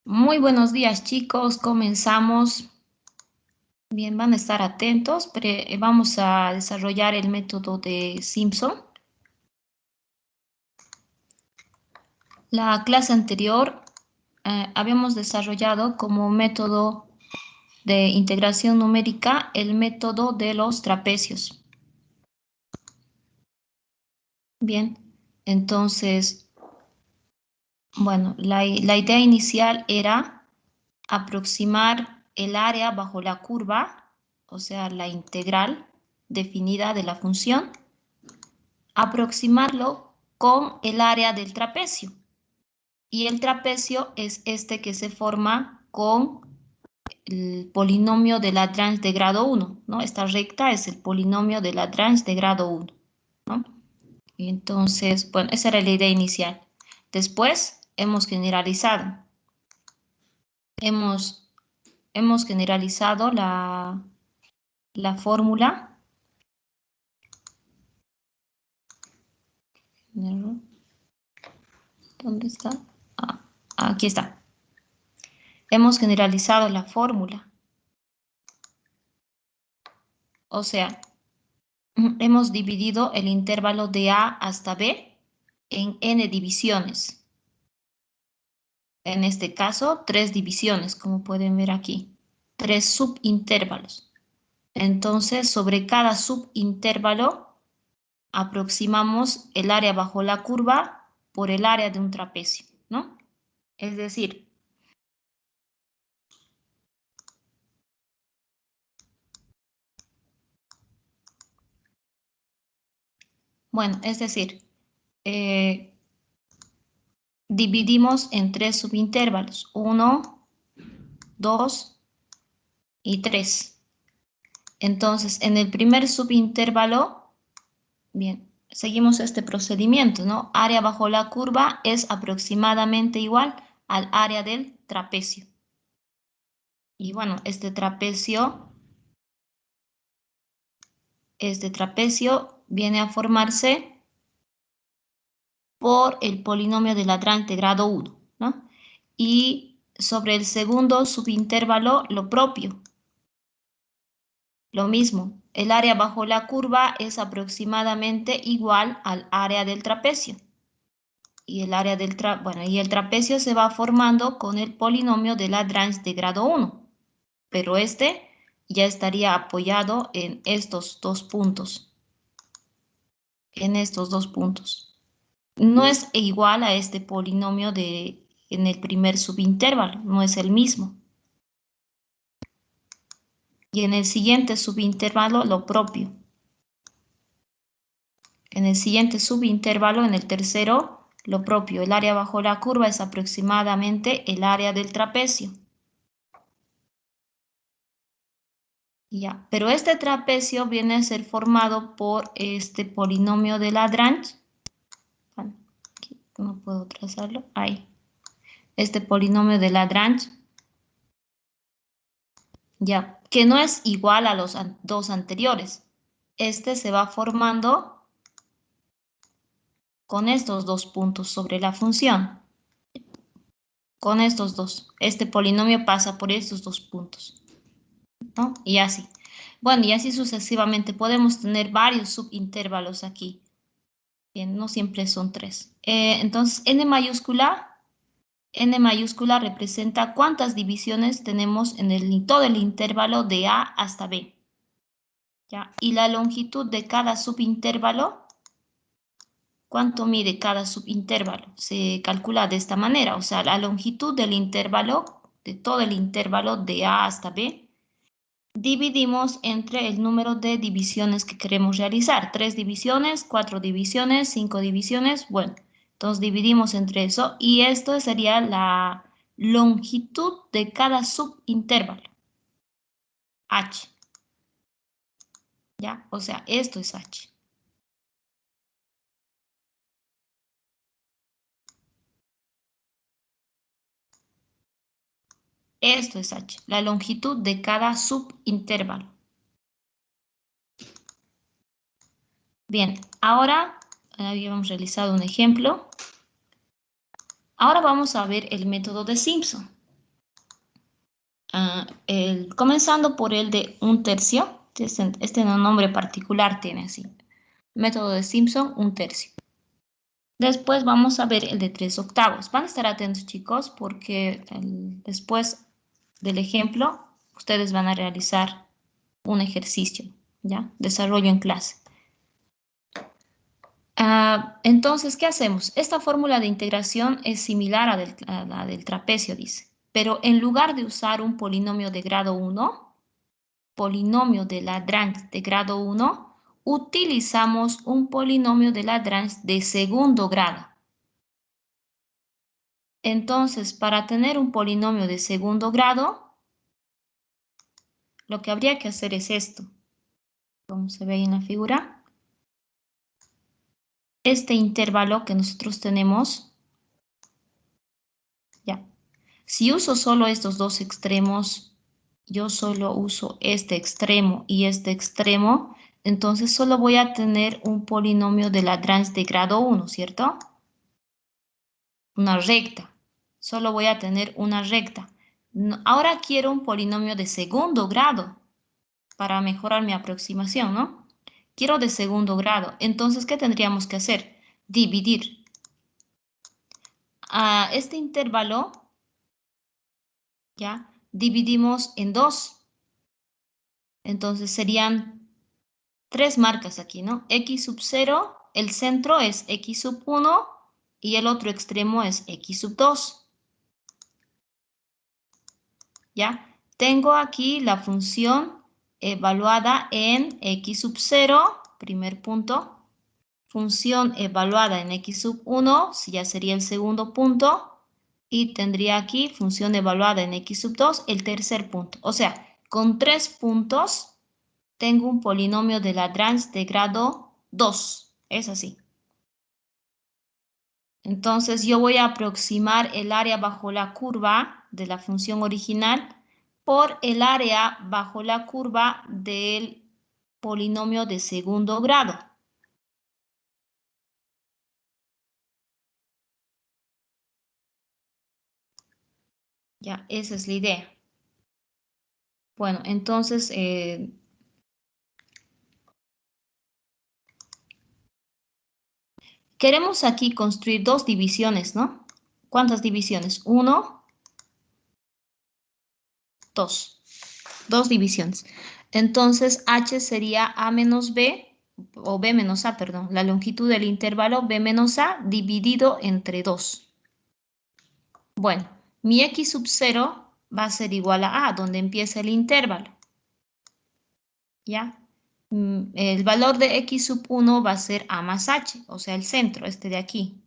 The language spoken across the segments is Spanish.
Muy buenos días, chicos. Comenzamos. Bien, van a estar atentos, pero vamos a desarrollar el método de Simpson. La clase anterior habíamos desarrollado como método de integración numérica el método de los trapecios. Bien, entonces, bueno, la idea inicial era aproximar el área bajo la curva, o sea, la integral definida de la función, aproximarlo con el área del trapecio. Y el trapecio es este que se forma con el polinomio de Lagrange de grado 1, ¿no? Esta recta es el polinomio de Lagrange de grado 1, ¿no? Y entonces, bueno, esa era la idea inicial. Después hemos generalizado. Hemos generalizado la fórmula. ¿Dónde está? Ah, aquí está. Hemos generalizado la fórmula. O sea, hemos dividido el intervalo de A hasta B en n divisiones. En este caso, 3 divisiones, como pueden ver aquí. 3 subintervalos. Entonces, sobre cada subintervalo, aproximamos el área bajo la curva por el área de un trapecio, ¿no? Es decir, dividimos en 3 subintervalos, 1, 2 y 3. Entonces, en el primer subintervalo, bien, seguimos este procedimiento, ¿no? Área bajo la curva es aproximadamente igual al área del trapecio. Y bueno, este trapecio viene a formarse por el polinomio de Lagrange de grado 1, ¿no? Y sobre el segundo subintervalo, lo propio. Lo mismo, el área bajo la curva es aproximadamente igual al área del trapecio. Y el área del y el trapecio se va formando con el polinomio de Lagrange de grado 1. Pero este ya estaría apoyado en estos dos puntos. En estos dos puntos. No es igual a este polinomio en el primer subintervalo, no es el mismo. Y en el siguiente subintervalo lo propio. En el siguiente subintervalo, en el tercero, lo propio. El área bajo la curva es aproximadamente el área del trapecio. Ya, pero este trapecio viene a ser formado por este polinomio de Lagrange. Bueno, aquí no puedo trazarlo. Ahí. Este polinomio de Lagrange. Ya, que no es igual a los dos anteriores. Este se va formando con estos dos puntos sobre la función. Con estos dos. Este polinomio pasa por estos dos puntos, ¿no? Y así. Bueno, y así sucesivamente. Podemos tener varios subintervalos aquí. Bien, no siempre son 3. Entonces, n mayúscula representa cuántas divisiones tenemos en todo el intervalo de A hasta B. ¿Ya? Y la longitud de cada subintervalo, ¿cuánto mide cada subintervalo? Se calcula de esta manera, o sea, la longitud del intervalo, de todo el intervalo de A hasta B, dividimos entre el número de divisiones que queremos realizar. 3 divisiones, 4 divisiones, 5 divisiones, bueno, entonces dividimos entre eso y esto sería la longitud de cada subintervalo, H. ¿Ya? O sea, esto es H. Esto es H, la longitud de cada subintervalo. Bien, ahora habíamos realizado un ejemplo. Ahora vamos a ver el método de Simpson. Comenzando por el de 1/3. Este nombre particular tiene así. Método de Simpson, 1/3. Después vamos a ver el de 3/8. Van a estar atentos, chicos, porque después del ejemplo, ustedes van a realizar un ejercicio, ¿ya? Desarrollo en clase. Entonces, ¿qué hacemos? Esta fórmula de integración es similar a la del trapecio, dice. Pero en lugar de usar un polinomio de grado 1, polinomio de Lagrange de grado 1, utilizamos un polinomio de Lagrange de segundo grado. Entonces, para tener un polinomio de segundo grado, lo que habría que hacer es esto. Como se ve ahí en la figura. Este intervalo que nosotros tenemos, ya. Si uso solo estos dos extremos, yo solo uso este extremo y este extremo, entonces solo voy a tener un polinomio de Lagrange de grado 1, ¿cierto? Una recta. Solo voy a tener una recta. Ahora quiero un polinomio de segundo grado para mejorar mi aproximación, ¿no? Quiero de segundo grado. Entonces, ¿qué tendríamos que hacer? Dividir. A este intervalo, ¿ya? Dividimos en 2. Entonces serían 3 marcas aquí, ¿no? X sub 0, el centro es X sub 1 y el otro extremo es X sub 2. ¿Ya? Tengo aquí la función evaluada en X sub 0, primer punto. Función evaluada en X sub 1, si ya sería el segundo punto. Y tendría aquí función evaluada en X sub 2, el tercer punto. O sea, con 3 puntos tengo un polinomio de Lagrange de grado 2. Es así. Entonces yo voy a aproximar el área bajo la curva de la función original por el área bajo la curva del polinomio de segundo grado. Ya, esa es la idea. Bueno, entonces queremos aquí construir dos divisiones, ¿no? ¿Cuántas divisiones? 1, 2. Dos divisiones. Entonces, H sería A menos B, o B menos A, perdón, la longitud del intervalo B menos A dividido entre 2. Bueno, mi X sub 0 va a ser igual a A, donde empieza el intervalo. ¿Ya? El valor de X sub 1 va a ser A más H, o sea, el centro, este de aquí.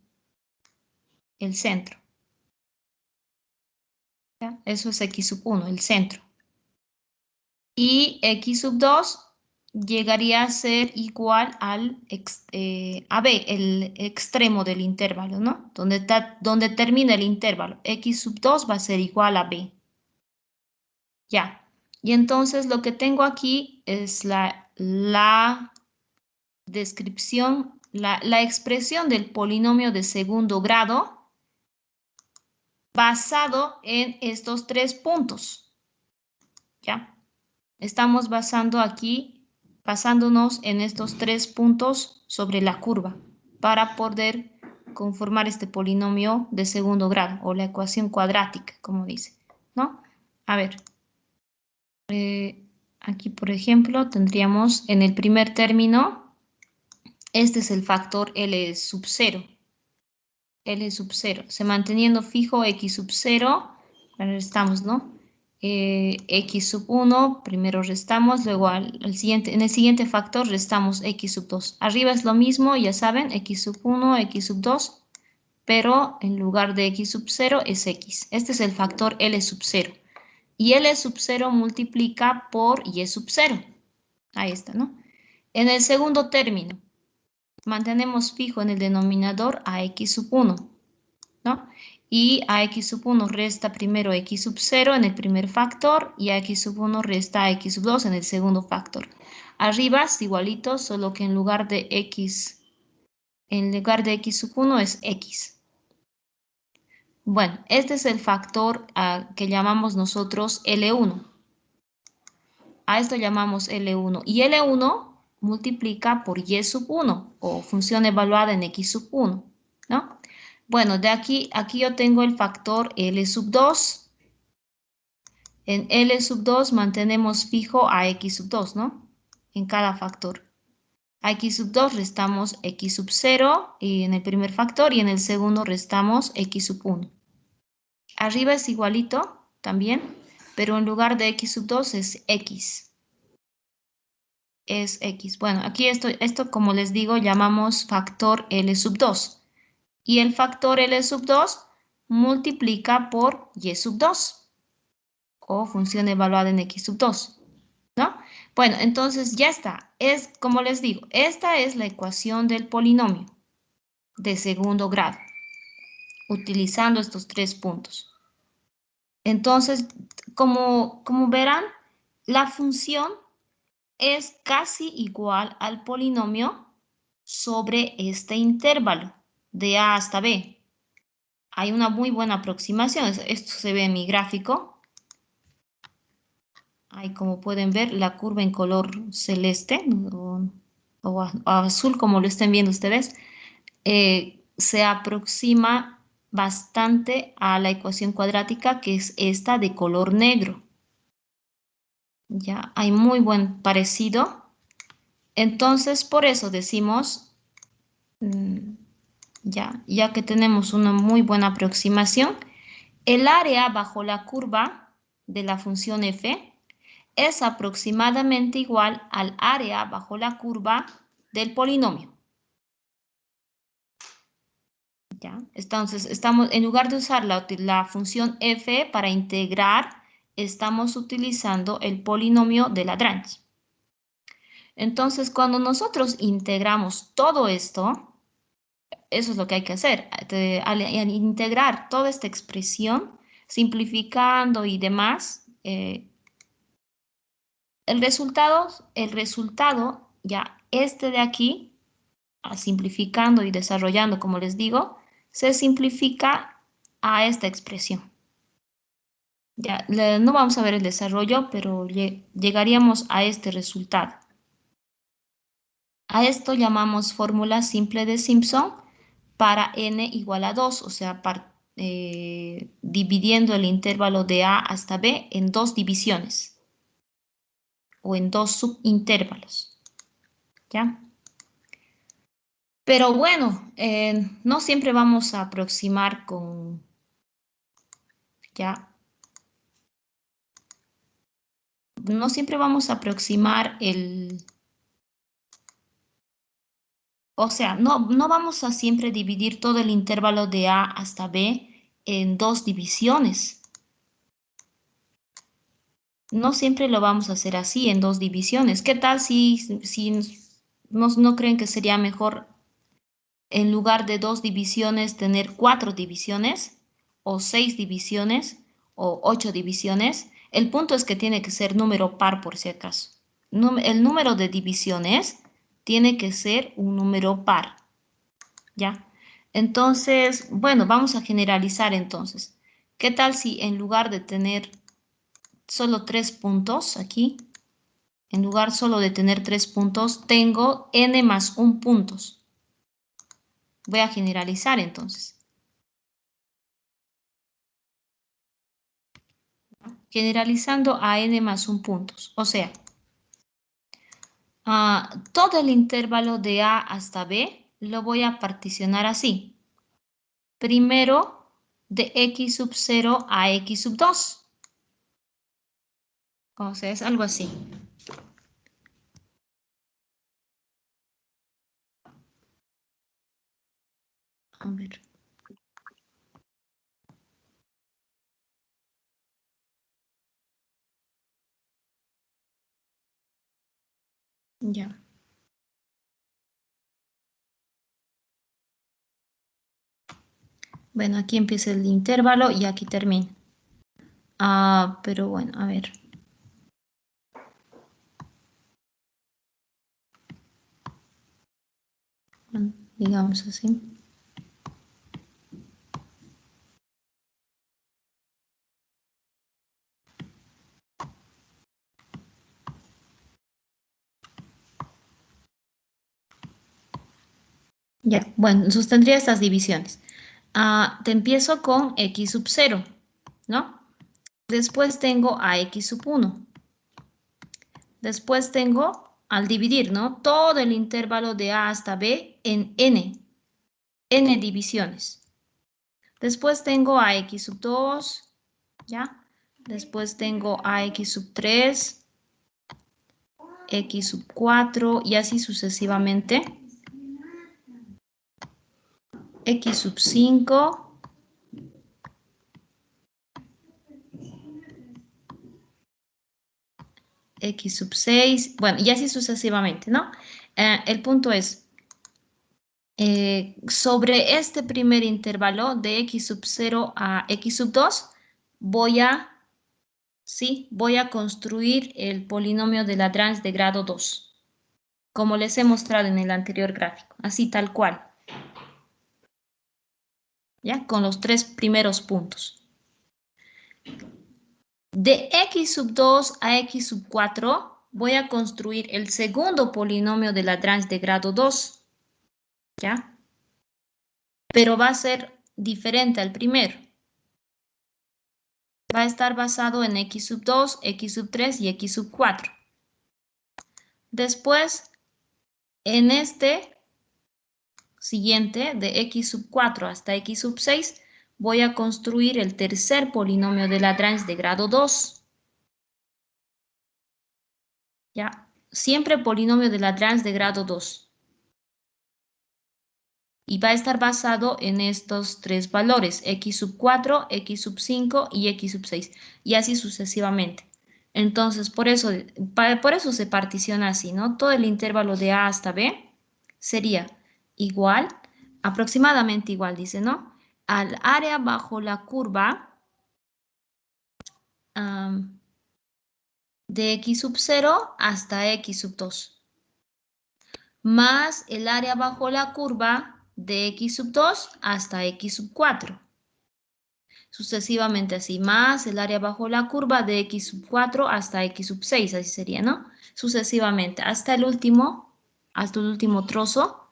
El centro. ¿Ya? Eso es X sub 1, el centro. Y X sub 2 llegaría a ser igual al a B, el extremo del intervalo, ¿no? Donde termina el intervalo. X sub 2 va a ser igual a B. Ya. Y entonces lo que tengo aquí es la descripción, la expresión del polinomio de segundo grado basado en estos 3 puntos. ¿Ya? Estamos basándonos en estos 3 puntos sobre la curva para poder conformar este polinomio de segundo grado o la ecuación cuadrática, como dice, ¿no? A ver, aquí por ejemplo tendríamos en el primer término, este es el factor L sub 0. L sub 0, se manteniendo fijo X sub 0, restamos, ¿no? X sub 1, primero restamos, luego en el siguiente factor restamos X sub 2. Arriba es lo mismo, ya saben, X sub 1, X sub 2, pero en lugar de X sub 0 es X. Este es el factor L sub 0. Y L sub 0 multiplica por Y sub 0. Ahí está, ¿no? En el segundo término, mantenemos fijo en el denominador a X sub 1, ¿no? Y a X sub 1 resta primero X sub 0 en el primer factor y a X sub 1 resta a X sub 2 en el segundo factor. Arriba es igualito, solo que en lugar de X sub 1 es X. Bueno, este es el factor que llamamos nosotros L1. A esto llamamos L1. Y L1 multiplica por Y sub 1 o función evaluada en X sub 1, ¿no? Bueno, de aquí yo tengo el factor L sub 2. En L sub 2 mantenemos fijo a X sub 2, ¿no? En cada factor. A X sub 2 restamos X sub 0 y en el primer factor y en el segundo restamos X sub 1. Arriba es igualito también, pero en lugar de X sub 2 es X. Es X. Bueno, aquí esto como les digo llamamos factor L sub 2. Y el factor L sub 2 multiplica por Y sub 2 o función evaluada en X sub 2, ¿no? Bueno, entonces ya está. Es como les digo, esta es la ecuación del polinomio de segundo grado, utilizando estos 3 puntos. Entonces, como verán, la función es casi igual al polinomio sobre este intervalo de A hasta B. Hay una muy buena aproximación. Esto se ve en mi gráfico. Ahí como pueden ver la curva en color celeste o azul, como lo estén viendo ustedes, se aproxima bastante a la ecuación cuadrática que es esta de color negro. Ya hay muy buen parecido. Entonces, por eso decimos, ya que tenemos una muy buena aproximación, el área bajo la curva de la función f es aproximadamente igual al área bajo la curva del polinomio. ¿Ya? Entonces, en lugar de usar la función f para integrar, estamos utilizando el polinomio de Lagrange. Entonces, cuando nosotros integramos todo esto, eso es lo que hay que hacer. Al integrar toda esta expresión, simplificando y demás, el resultado, ya este de aquí, simplificando y desarrollando, como les digo, se simplifica a esta expresión. Ya, no vamos a ver el desarrollo, pero llegaríamos a este resultado. A esto llamamos fórmula simple de Simpson para n igual a 2, o sea, dividiendo el intervalo de A hasta B en dos divisiones o en dos subintervalos. ¿Ya? Pero bueno, no siempre vamos a aproximar con, ya, no siempre vamos a aproximar o sea, no vamos a siempre dividir todo el intervalo de A hasta B en dos divisiones. No siempre lo vamos a hacer así, en dos divisiones. ¿Qué tal si no creen que sería mejor en lugar de dos divisiones tener 4 divisiones o 6 divisiones o 8 divisiones? El punto es que tiene que ser número par por si acaso. El número de divisiones tiene que ser un número par, ¿ya? Entonces, bueno, vamos a generalizar entonces. ¿Qué tal si en lugar de tener solo 3 puntos aquí, en lugar solo de tener 3 puntos, tengo n más 1 puntos? Voy a generalizar entonces. Generalizando a n más 1 puntos. O sea, todo el intervalo de A hasta B lo voy a particionar así. Primero de x sub 0 a x sub 2. O sea, es algo así. A ver. Ya. Bueno, aquí empieza el intervalo y aquí termina. Pero bueno, a ver. Bueno, digamos así. Ya, bueno, sostendría estas divisiones. Te empiezo con x sub 0, ¿no? Después tengo a x sub 1. Después tengo, al dividir, ¿no? Todo el intervalo de a hasta b en n divisiones. Después tengo a x sub 2, ¿ya? Después tengo a x sub 3, x sub 4 y así sucesivamente. X sub 5, X sub 6, bueno, y así sucesivamente, ¿no? El punto es, sobre este primer intervalo de X sub 0 a X sub 2, voy a construir el polinomio de Lagrange de grado 2, como les he mostrado en el anterior gráfico, así tal cual. ¿Ya? Con los tres primeros puntos. De X sub 2 a X sub 4 voy a construir el segundo polinomio de Lagrange de grado 2, ¿ya? Pero va a ser diferente al primero. Va a estar basado en X sub 2, X sub 3 y X sub 4. Después, en este siguiente, de X sub 4 hasta X sub 6, voy a construir el tercer polinomio de Lagrange de grado 2. ¿Ya? Siempre polinomio de Lagrange de grado 2. Y va a estar basado en estos tres valores, x sub 4, x sub 5 y x sub 6, y así sucesivamente. Entonces, por eso se particiona así, ¿no? Todo el intervalo de A hasta B sería igual, aproximadamente igual, dice, ¿no? Al área bajo la curva de x sub 0 hasta x sub 2, más el área bajo la curva de x sub 2 hasta x sub 4. Sucesivamente así, más el área bajo la curva de x sub 4 hasta x sub 6, así sería, ¿no? Sucesivamente, hasta el último trozo,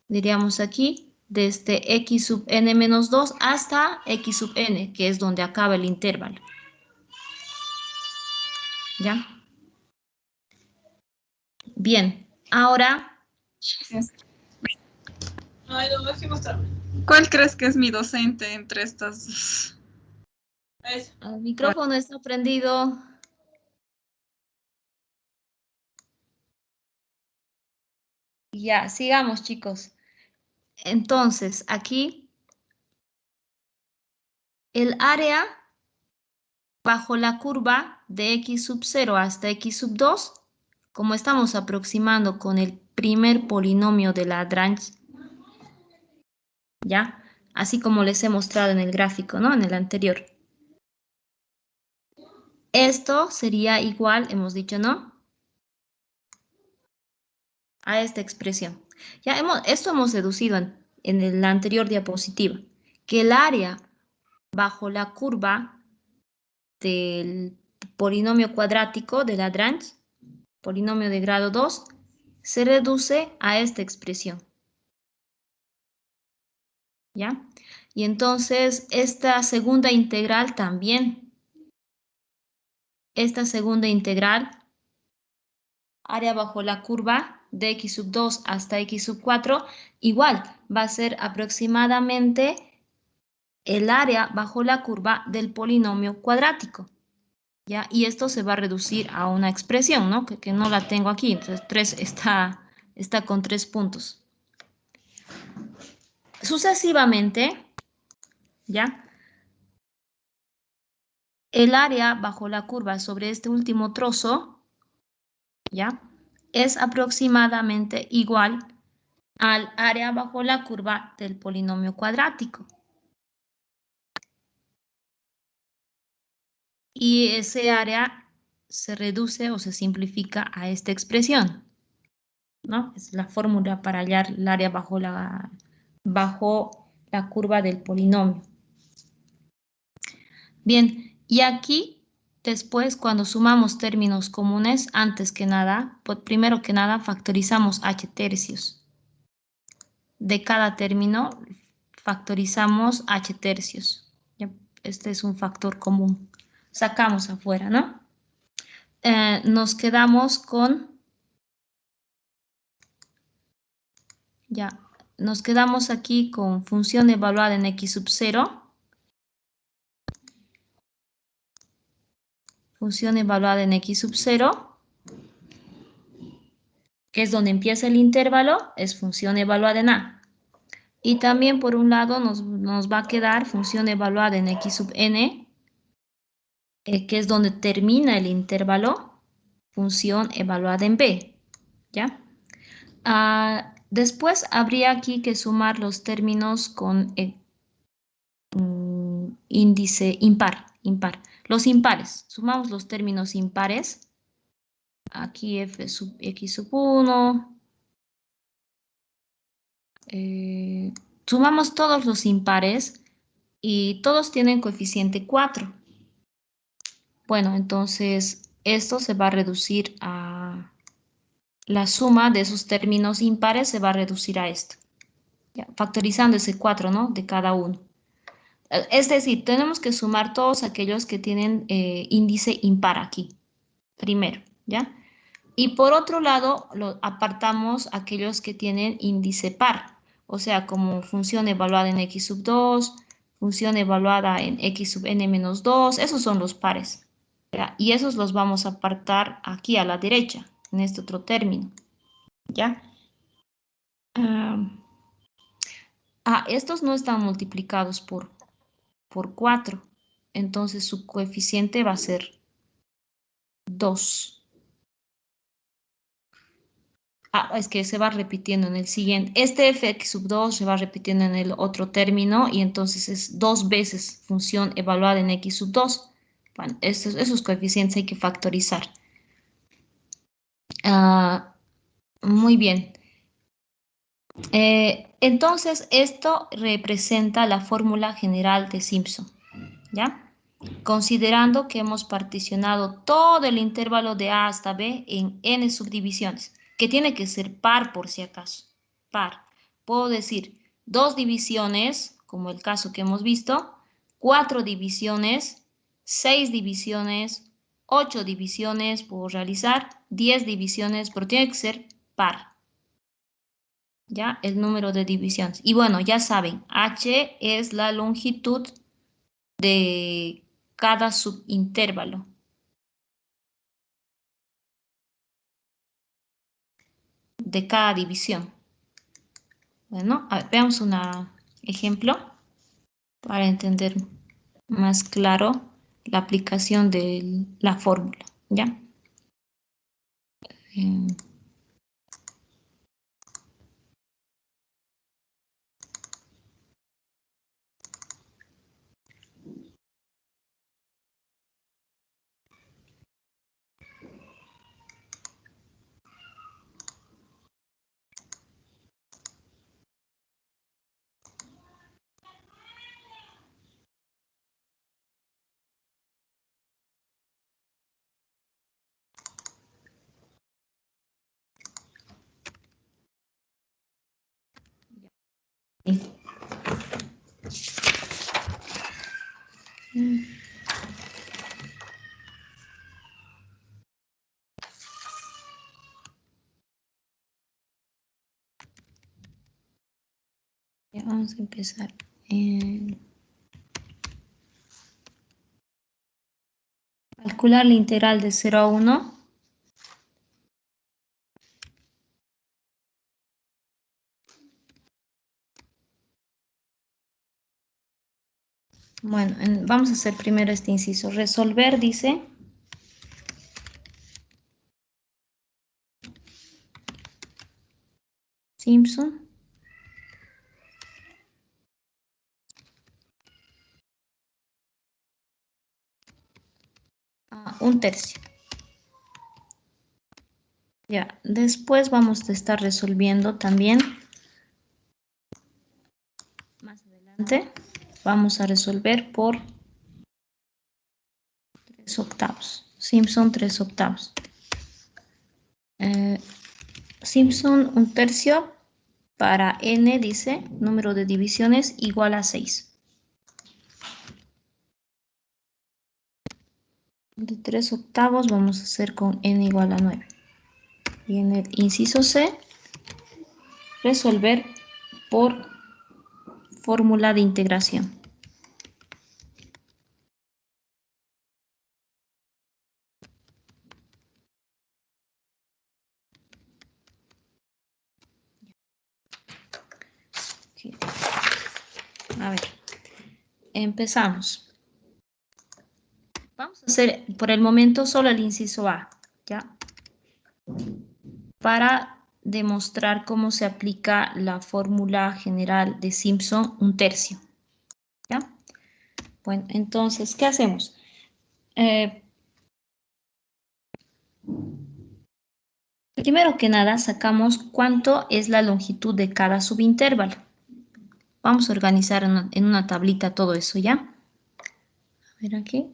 diríamos aquí, desde x sub n menos 2 hasta x sub n, que es donde acaba el intervalo. ¿Ya? Bien, ahora... ¿Cuál crees que es mi docente entre estas? El micrófono está prendido. Ya, sigamos, chicos. Entonces, aquí, el área bajo la curva de x sub 0 hasta x sub 2, como estamos aproximando con el primer polinomio de Lagrange, ¿ya? Así como les he mostrado en el gráfico, ¿no? En el anterior. Esto sería igual, hemos dicho, ¿no? A esta expresión. Ya esto hemos deducido en la anterior diapositiva, que el área bajo la curva del polinomio cuadrático de Lagrange, polinomio de grado 2, se reduce a esta expresión. ¿Ya? Y entonces esta segunda integral también. Esta segunda integral, área bajo la curva de x sub 2 hasta x sub 4, igual va a ser aproximadamente el área bajo la curva del polinomio cuadrático. ¿Ya? Y esto se va a reducir a una expresión, ¿no? Que no la tengo aquí, entonces 3 está con 3 puntos. Sucesivamente, ¿ya? El área bajo la curva sobre este último trozo, ¿ya? Es aproximadamente igual al área bajo la curva del polinomio cuadrático. Y ese área se reduce o se simplifica a esta expresión, ¿no? Es la fórmula para hallar el área bajo la curva del polinomio. Bien, y aquí, después, cuando sumamos términos comunes, antes que nada, pues primero que nada, factorizamos h tercios. de cada término factorizamos h tercios. ¿Ya? Este es un factor común. Sacamos afuera, ¿no? Nos quedamos con... Ya, nos quedamos aquí con función evaluada en x sub 0. Función evaluada en x sub 0, que es donde empieza el intervalo, es función evaluada en a. Y también por un lado nos va a quedar función evaluada en x sub n, que es donde termina el intervalo, función evaluada en b. ¿Ya? Después habría aquí que sumar los términos con índice impar. Los impares, sumamos los términos impares. Aquí f sub x sub 1. Sumamos todos los impares y todos tienen coeficiente 4. Bueno, entonces esto se va a reducir a... La suma de esos términos impares se va a reducir a esto. Ya, factorizando ese 4, ¿no? De cada uno. Es decir, tenemos que sumar todos aquellos que tienen índice impar aquí, primero, ¿ya? Y por otro lado, apartamos aquellos que tienen índice par, o sea, como función evaluada en x sub 2, función evaluada en x sub n menos 2, esos son los pares, ¿ya? Y esos los vamos a apartar aquí a la derecha, en este otro término, ¿ya? Estos no están multiplicados por 4, entonces su coeficiente va a ser 2. Es que se va repitiendo en el siguiente. Este fx sub 2 se va repitiendo en el otro término y entonces es 2 veces función evaluada en x sub 2. Bueno, esos coeficientes hay que factorizar. Muy bien. Entonces, esto representa la fórmula general de Simpson, ¿ya? Considerando que hemos particionado todo el intervalo de A hasta B en n subdivisiones, que tiene que ser par por si acaso, par. Puedo decir 2 divisiones, como el caso que hemos visto, 4 divisiones, 6 divisiones, 8 divisiones, puedo realizar 10 divisiones, pero tiene que ser par. ¿Ya? El número de divisiones. Y bueno, ya saben, h es la longitud de cada subintervalo. De cada división. Bueno, a ver, veamos un ejemplo para entender más claro la aplicación de la fórmula, ¿ya? Ya, vamos a empezar. Calcular la integral de 0 a 1. Bueno, vamos a hacer primero este inciso. Resolver, dice. Simpson. Un tercio. Ya, después vamos a estar resolviendo también. Más adelante vamos a resolver por 3 octavos. Simpson 3 octavos. Simpson un tercio para n, dice, número de divisiones igual a 6. De 3/8 vamos a hacer con n igual a 9. Y en el inciso C, resolver por fórmula de integración. Okay. A ver, empezamos. Vamos a hacer por el momento solo el inciso A, ¿ya? Para demostrar cómo se aplica la fórmula general de Simpson 1/3, ¿ya? Bueno, entonces, ¿qué hacemos? Primero que nada, sacamos cuánto es la longitud de cada subintervalo. Vamos a organizar en una tablita todo eso, ¿ya? A ver aquí.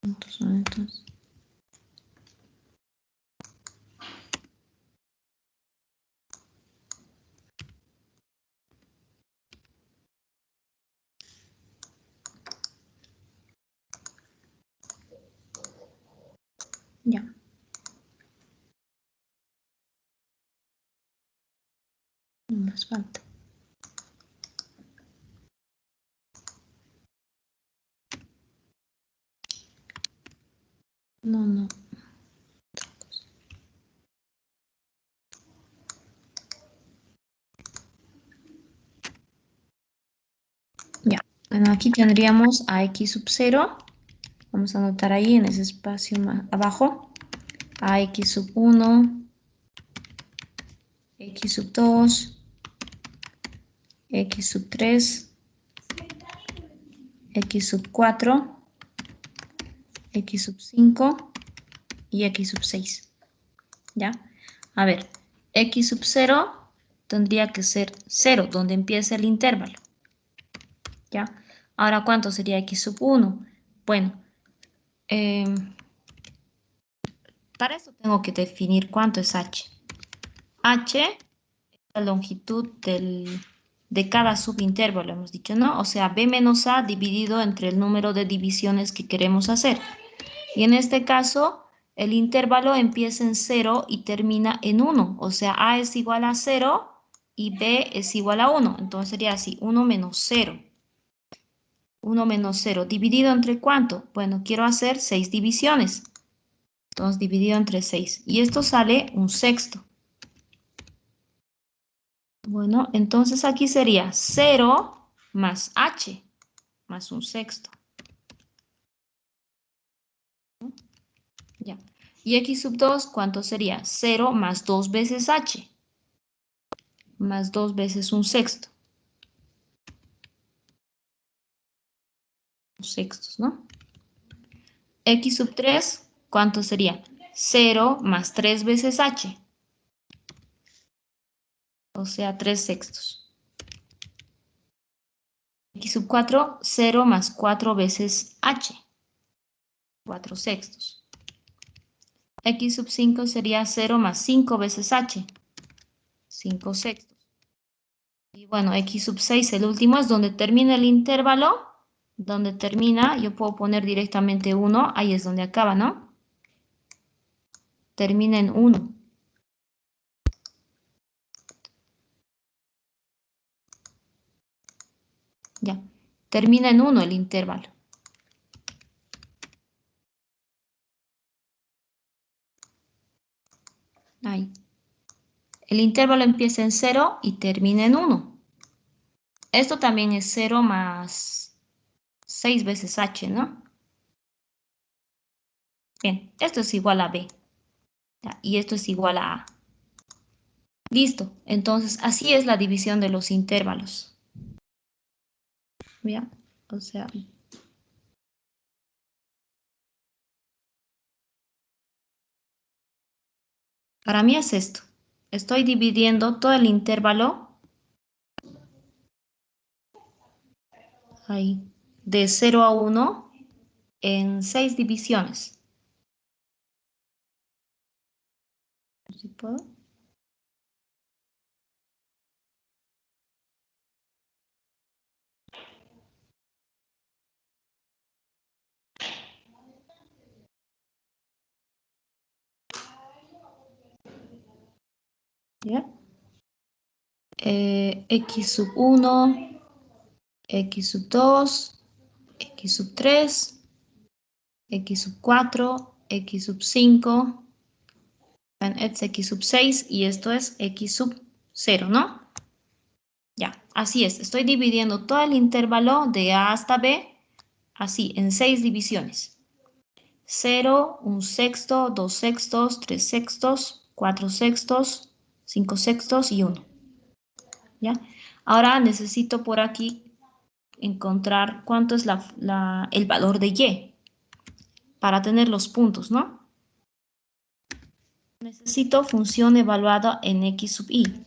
¿Cuántos son entonces? Ya. No nos falta. No. Ya. Bueno, aquí tendríamos a x sub 0. Vamos a anotar ahí en ese espacio más abajo. A x sub 1. X sub 2. X sub 3. X sub 4. X sub 5. Y x sub 6. ¿Ya? A ver, x sub 0 tendría que ser 0, donde empieza el intervalo. ¿Ya? Ahora, ¿cuánto sería x sub 1? Bueno, para eso tengo que definir cuánto es h. H es la longitud de cada subintervalo, hemos dicho, ¿no? O sea, b menos a dividido entre el número de divisiones que queremos hacer. Y en este caso, el intervalo empieza en 0 y termina en 1. O sea, a es igual a 0 y b es igual a 1. Entonces sería así, 1 menos 0. 1 menos 0. ¿Dividido entre cuánto? Bueno, quiero hacer 6 divisiones. Entonces, dividido entre 6. Y esto sale 1/6. Bueno, entonces aquí sería 0 más h, más 1/6. Ya. Y x sub 2, ¿cuánto sería? 0 más 2 veces h, más 2 veces 1/6. 1/6, ¿no? X sub 3, ¿cuánto sería? 0 más 3 veces h, o sea, 3/6. X sub 4, 0 más 4 veces h, 4/6. X sub 5 sería 0 más 5 veces h, 5/6. Y bueno, x sub 6, el último, es donde termina el intervalo. Donde termina, yo puedo poner directamente 1, ahí es donde acaba, ¿no? Termina en 1. Ya, termina en 1 el intervalo. Ahí. El intervalo empieza en 0 y termina en 1. Esto también es 0 más 6 veces h, ¿no? Bien, esto es igual a b. ¿Ya? Y esto es igual a a. Listo. Entonces, así es la división de los intervalos. ¿Ya? O sea, para mí es esto. Estoy dividiendo todo el intervalo. Ahí. de 0 a 1 en 6 divisiones. ¿Sí puedo? ¿Ya? X sub 1, X sub 2, X sub 3, X sub 4, X sub 5, es X sub 6 y esto es X sub 0, ¿no? Ya, así es. Estoy dividiendo todo el intervalo de A hasta B, así, en 6 divisiones. 0, 1 sexto, 2 sextos, 3 sextos, 4 sextos, 5 sextos y 1. ¿Ya? Ahora necesito por aquí encontrar cuánto es el valor de Y para tener los puntos, ¿no? Necesito función evaluada en X sub Y.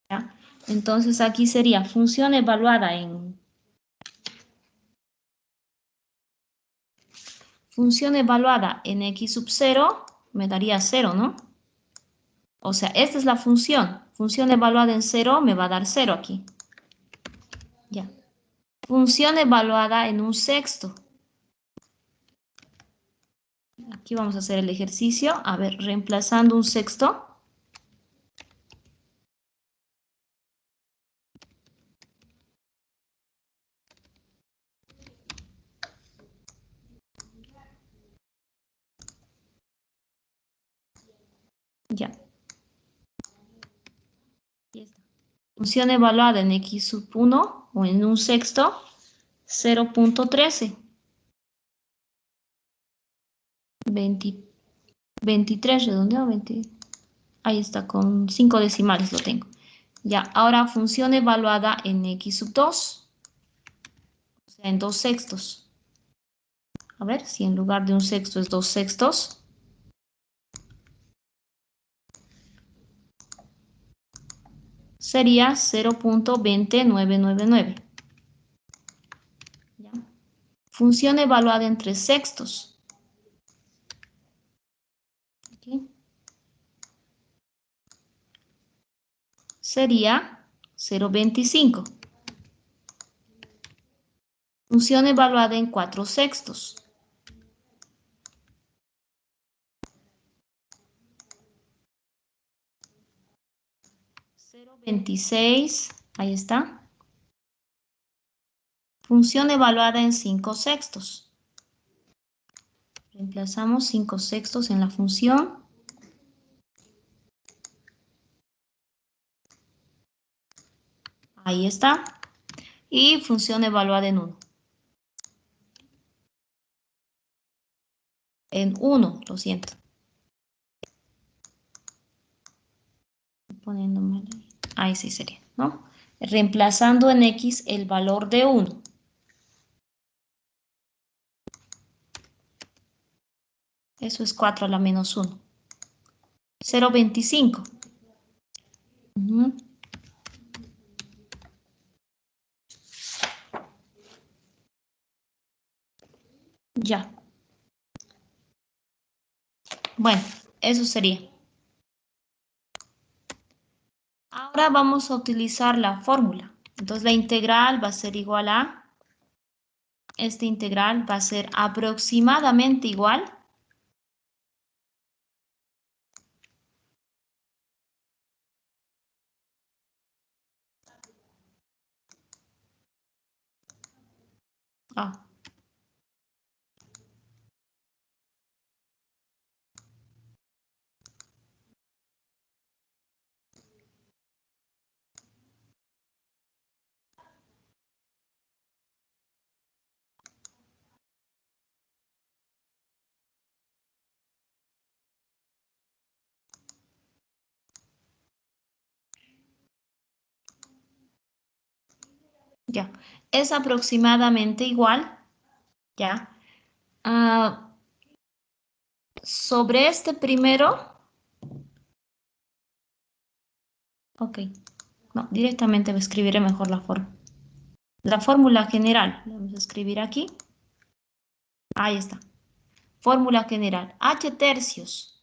¿Ya? Entonces aquí sería función evaluada en X sub 0 me daría 0, ¿no? O sea, esta es la función. Función evaluada en 0 me va a dar 0 aquí. Ya. Función evaluada en 1 sexto. Aquí vamos a hacer el ejercicio. A ver, reemplazando 1 sexto. Ya. Aquí está. Función evaluada en X sub 1 o en 1 sexto, 0.13. 23 redondeado, 20. Ahí está, con 5 decimales lo tengo. Ya, ahora función evaluada en X sub 2, o sea, en 2 sextos. A ver, si en lugar de 1 sexto es 2 sextos. Sería 0.2999. ¿Ya? Función evaluada en 3 sextos. Aquí. Sería 0.25. Función evaluada en 4 sextos. 0.26. Ahí está. Función evaluada en 5 sextos. Reemplazamos 5 sextos en la función. Ahí está. Y función evaluada en 1. En 1, lo siento. Poniéndome ahí sí sería, ¿no? Reemplazando en X el valor de 1. Eso es 4 a la menos 1. 0.25. Ya. Bueno, eso sería. Ahora vamos a utilizar la fórmula. Entonces la integral va a ser igual a... Esta integral va a ser aproximadamente igual a... Ya, es aproximadamente igual, ya. Sobre este primero, ok, no, directamente escribiré mejor la forma. La fórmula general, vamos a escribir aquí. Ahí está. Fórmula general. H tercios.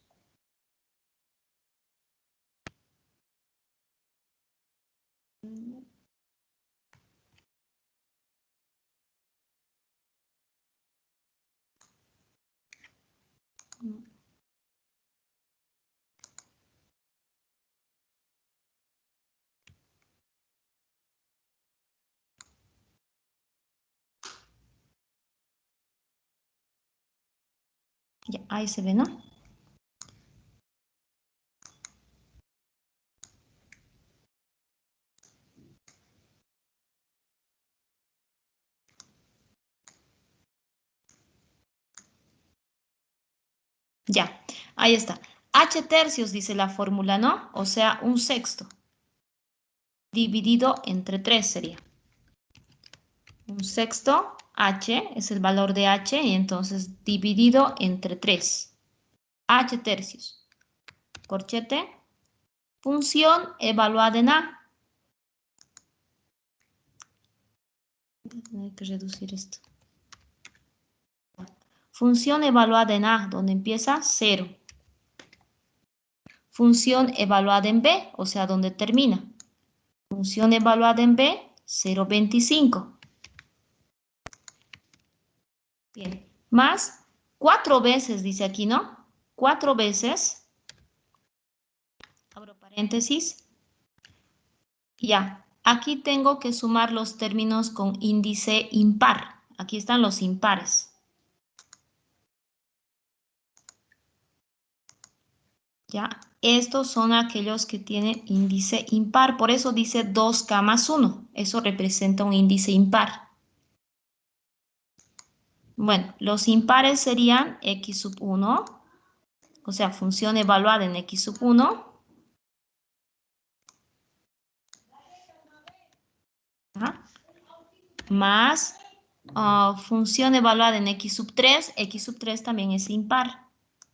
Ya, ahí se ve, ¿no? Ya, ahí está. H tercios dice la fórmula, ¿no? O sea, un sexto. Dividido entre 3 sería. Un sexto, H, es el valor de H, y entonces dividido entre 3. H tercios. Corchete. Función evaluada en A. Hay que reducir esto. Función evaluada en A, donde empieza 0. Función evaluada en B, o sea, donde termina. Función evaluada en B, 0,25. Bien, más 4 veces, dice aquí, ¿no? 4 veces, abro paréntesis, ya. Aquí tengo que sumar los términos con índice impar. Aquí están los impares. ¿Ya? Estos son aquellos que tienen índice impar, por eso dice 2K más 1. Eso representa un índice impar. Bueno, los impares serían x sub 1, o sea, función evaluada en x sub 1, ¿ah? Más función evaluada en x sub 3 también es impar,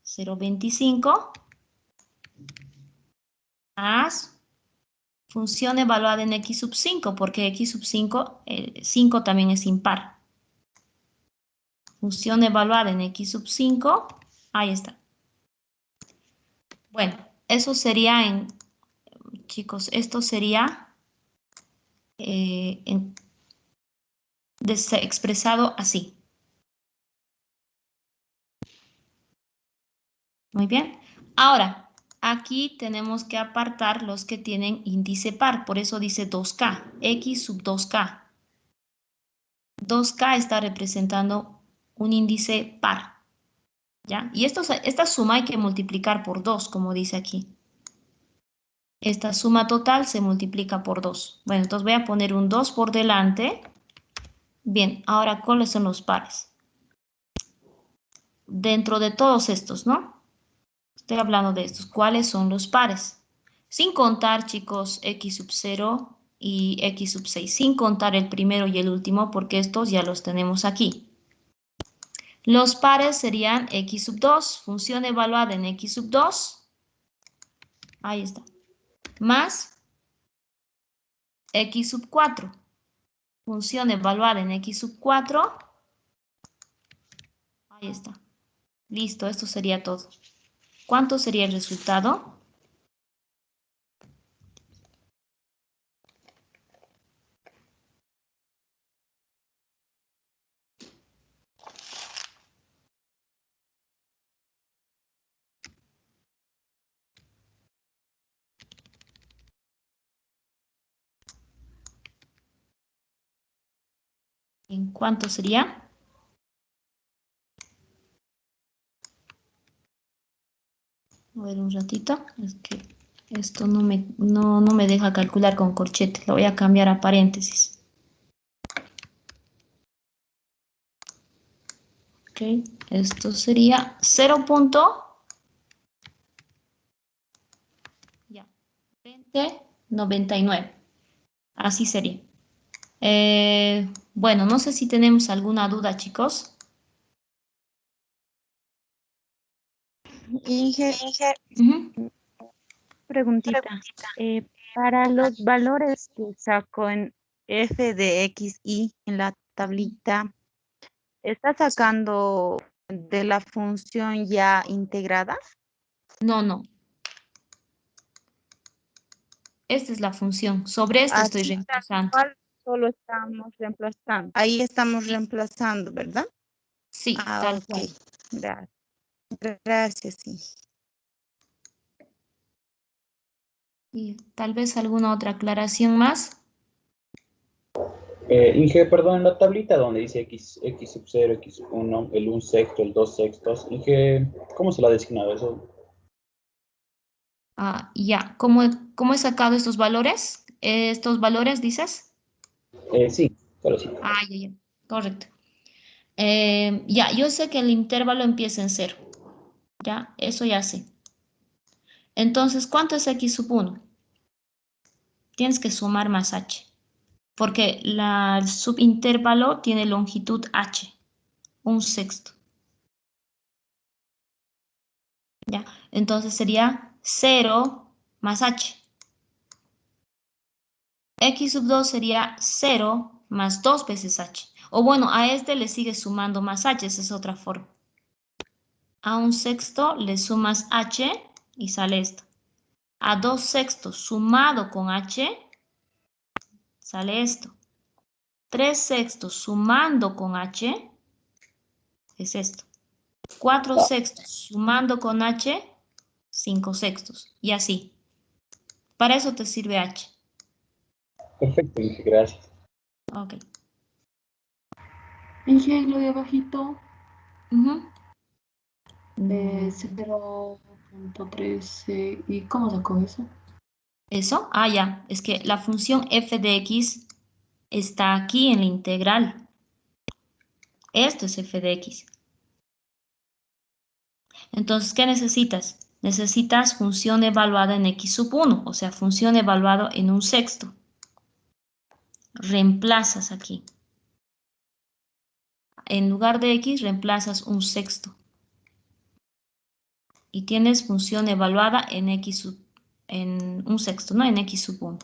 0,25, más función evaluada en x sub 5, porque x sub 5, 5 también es impar. Función evaluada en x sub 5, ahí está. Bueno, eso sería chicos, esto sería expresado así. Muy bien. Ahora, aquí tenemos que apartar los que tienen índice par, por eso dice 2K, x sub 2K. 2K está representando un índice par, ¿ya? Y esta suma hay que multiplicar por 2, como dice aquí. Esta suma total se multiplica por 2. Bueno, entonces voy a poner un 2 por delante. Bien, ahora, ¿cuáles son los pares? Dentro de todos estos, ¿no? Estoy hablando de estos. ¿Cuáles son los pares? Sin contar, chicos, x sub 0 y x sub 6. Sin contar el primero y el último, porque estos ya los tenemos aquí. Los pares serían x sub 2, función evaluada en x sub 2. Ahí está. Más x sub 4. Función evaluada en x sub 4. Ahí está. Listo, esto sería todo. ¿Cuánto sería el resultado? ¿En cuánto sería? A ver un ratito. Es que esto no me deja calcular con corchete. Lo voy a cambiar a paréntesis. Ok, esto sería 0,2099. Así sería. Bueno, no sé si tenemos alguna duda, chicos. Inge, Ujú. preguntita. Para los valores que saco en f de x, y en la tablita, ¿está sacando de la función ya integrada? No, no. Esta es la función. Sobre esto estoy Así tal reemplazando. cual, solo estamos reemplazando. Ahí estamos reemplazando, ¿verdad? Sí, Ah, tal ok. cual. Gracias. Gracias, sí. Y tal vez alguna otra aclaración más. Inge, perdón, en la tablita donde dice x sub 0, x sub 1, el 1 sexto, el 2 sextos, Inge, ¿cómo se lo ha designado eso? Ya, ¿cómo he sacado estos valores? ¿Estos valores dices? Sí, claro, sí. Ya, correcto. Ya, yo sé que el intervalo empieza en 0. Ya, eso ya sé. Entonces, ¿cuánto es x sub 1? Tienes que sumar más h. Porque el subintervalo tiene longitud h, 1 sexto. ¿Ya? Entonces sería 0 más h. X sub 2 sería 0 más 2 veces h. O bueno, a este le sigue sumando más h, esa es otra forma. A 1 sexto le sumas h y sale esto. A 2 sextos sumado con h, sale esto. 3 sextos sumando con h, es esto. 4 sextos sumando con h, 5 sextos. Y así. Para eso te sirve h. Perfecto, Inge, gracias. Ok. Inge, lo de abajito, Ujú. 0.13. ¿Y cómo sacó eso? ¿Eso? Ya. Es que la función f de x está aquí en la integral. Esto es f de x. Entonces, ¿qué necesitas? Necesitas función evaluada en x sub 1, o sea, función evaluada en 1 sexto. Reemplazas aquí. En lugar de x, reemplazas 1 sexto. Y tienes función evaluada en en 1 sexto, ¿no? En x sub 1.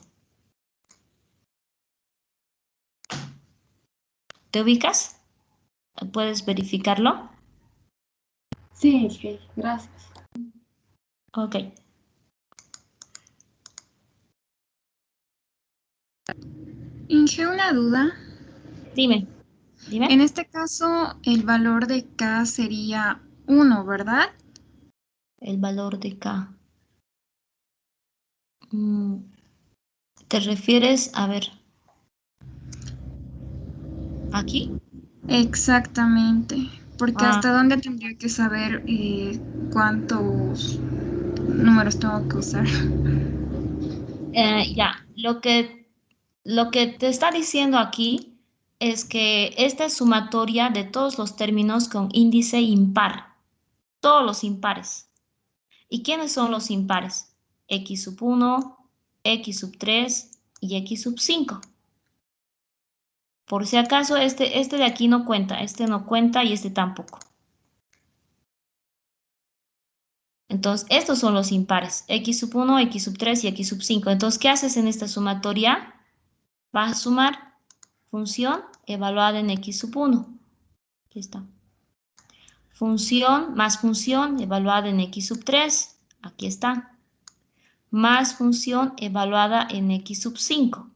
¿Te ubicas? ¿Puedes verificarlo? Sí, Inge, gracias. Ok. Inge, una duda. Dime. En este caso, el valor de K sería 1, ¿verdad? El valor de K. ¿Te refieres, a ver, aquí? Exactamente. Porque hasta dónde tendría que saber cuántos números tengo que usar. Ya, lo que te está diciendo aquí es que esta es sumatoria de todos los términos con índice impar, todos los impares. ¿Y quiénes son los impares? X sub 1, X sub 3 y X sub 5. Por si acaso, este de aquí no cuenta, este no cuenta y este tampoco. Entonces, estos son los impares, X sub 1, X sub 3 y X sub 5. Entonces, ¿qué haces en esta sumatoria? Vas a sumar función evaluada en X sub 1. Aquí está. Función más función evaluada en X sub 3. Aquí está. Más función evaluada en X sub 5.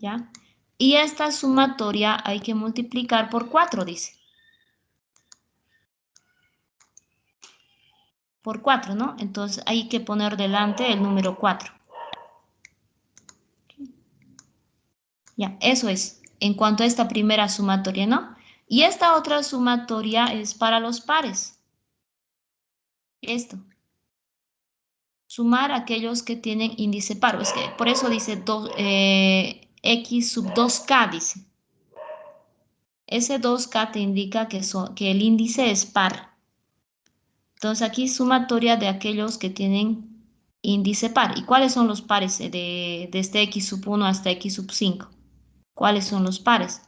¿Ya? Y esta sumatoria hay que multiplicar por 4, dice. Por 4, ¿no? Entonces hay que poner delante el número 4. Ya, eso es. En cuanto a esta primera sumatoria, ¿no? Y esta otra sumatoria es para los pares. Esto. Sumar aquellos que tienen índice par. Es que por eso dice X sub 2K, dice. Ese 2K te indica que el índice es par. Entonces aquí sumatoria de aquellos que tienen índice par. ¿Y cuáles son los pares de este X sub 1 hasta X sub 5? ¿Cuáles son los pares?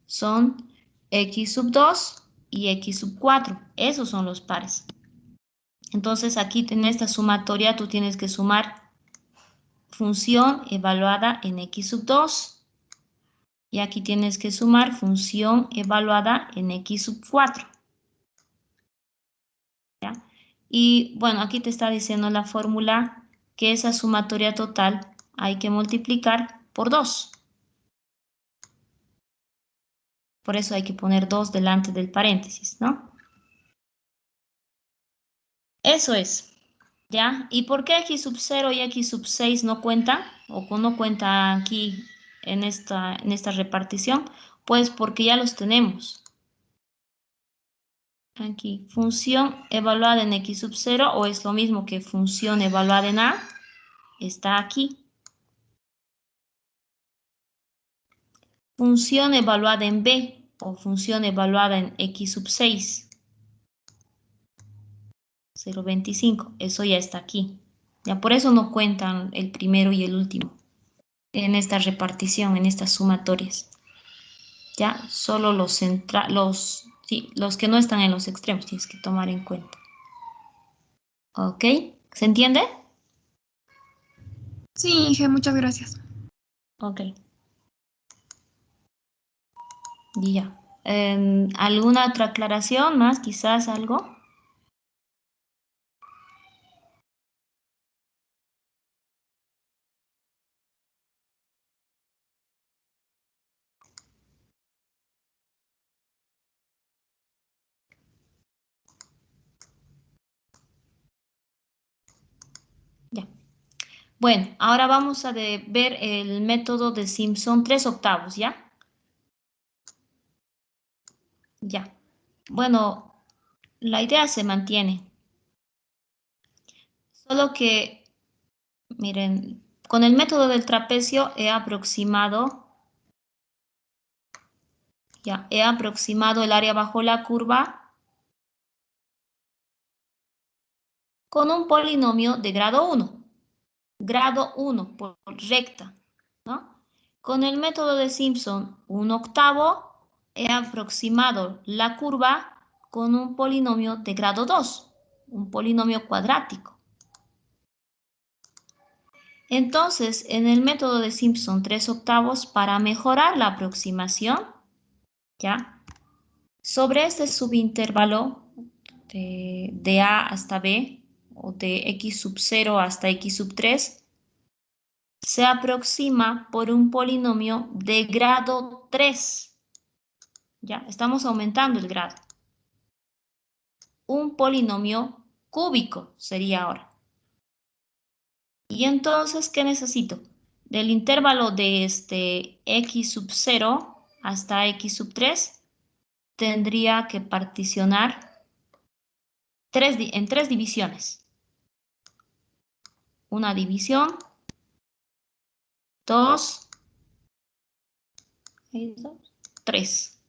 Son X sub 2 y X sub 4. Esos son los pares. Entonces aquí en esta sumatoria tú tienes que sumar función evaluada en x sub 2. Y aquí tienes que sumar función evaluada en x sub 4. ¿Ya? Y bueno, aquí te está diciendo la fórmula que esa sumatoria total hay que multiplicar por 2. Por eso hay que poner 2 delante del paréntesis, ¿no? Eso es. ¿Ya? ¿Y por qué x sub 0 y x sub 6 no cuentan? O no cuentan aquí en esta repartición. Pues porque ya los tenemos. Aquí, función evaluada en x sub 0 o es lo mismo que función evaluada en a, está aquí. Función evaluada en b o función evaluada en x sub 6. 0,25, eso ya está aquí. Ya por eso no cuentan el primero y el último en esta repartición, en estas sumatorias. Ya, solo los que no están en los extremos tienes que tomar en cuenta. ¿Ok? ¿Se entiende? Sí, Inge, muchas gracias. Ok. Y ya. ¿Alguna otra aclaración más? Quizás algo. Ya. Bueno, ahora vamos a ver el método de Simpson 3/8, ¿ya? Ya. Bueno, la idea se mantiene. Solo que, miren, con el método del trapecio he aproximado el área bajo la curva con un polinomio de grado 1. Grado 1 por recta, ¿no? Con el método de Simpson 1/8 he aproximado la curva con un polinomio de grado 2, un polinomio cuadrático. Entonces, en el método de Simpson 3/8, para mejorar la aproximación, ¿ya? Sobre este subintervalo de A hasta B, o de x sub 0 hasta x sub 3, se aproxima por un polinomio de grado 3. Ya, estamos aumentando el grado. Un polinomio cúbico sería ahora. Y entonces, ¿qué necesito? Del intervalo de x sub 0 hasta x sub 3, tendría que particionar en 3 divisiones. Una división, 2, 3.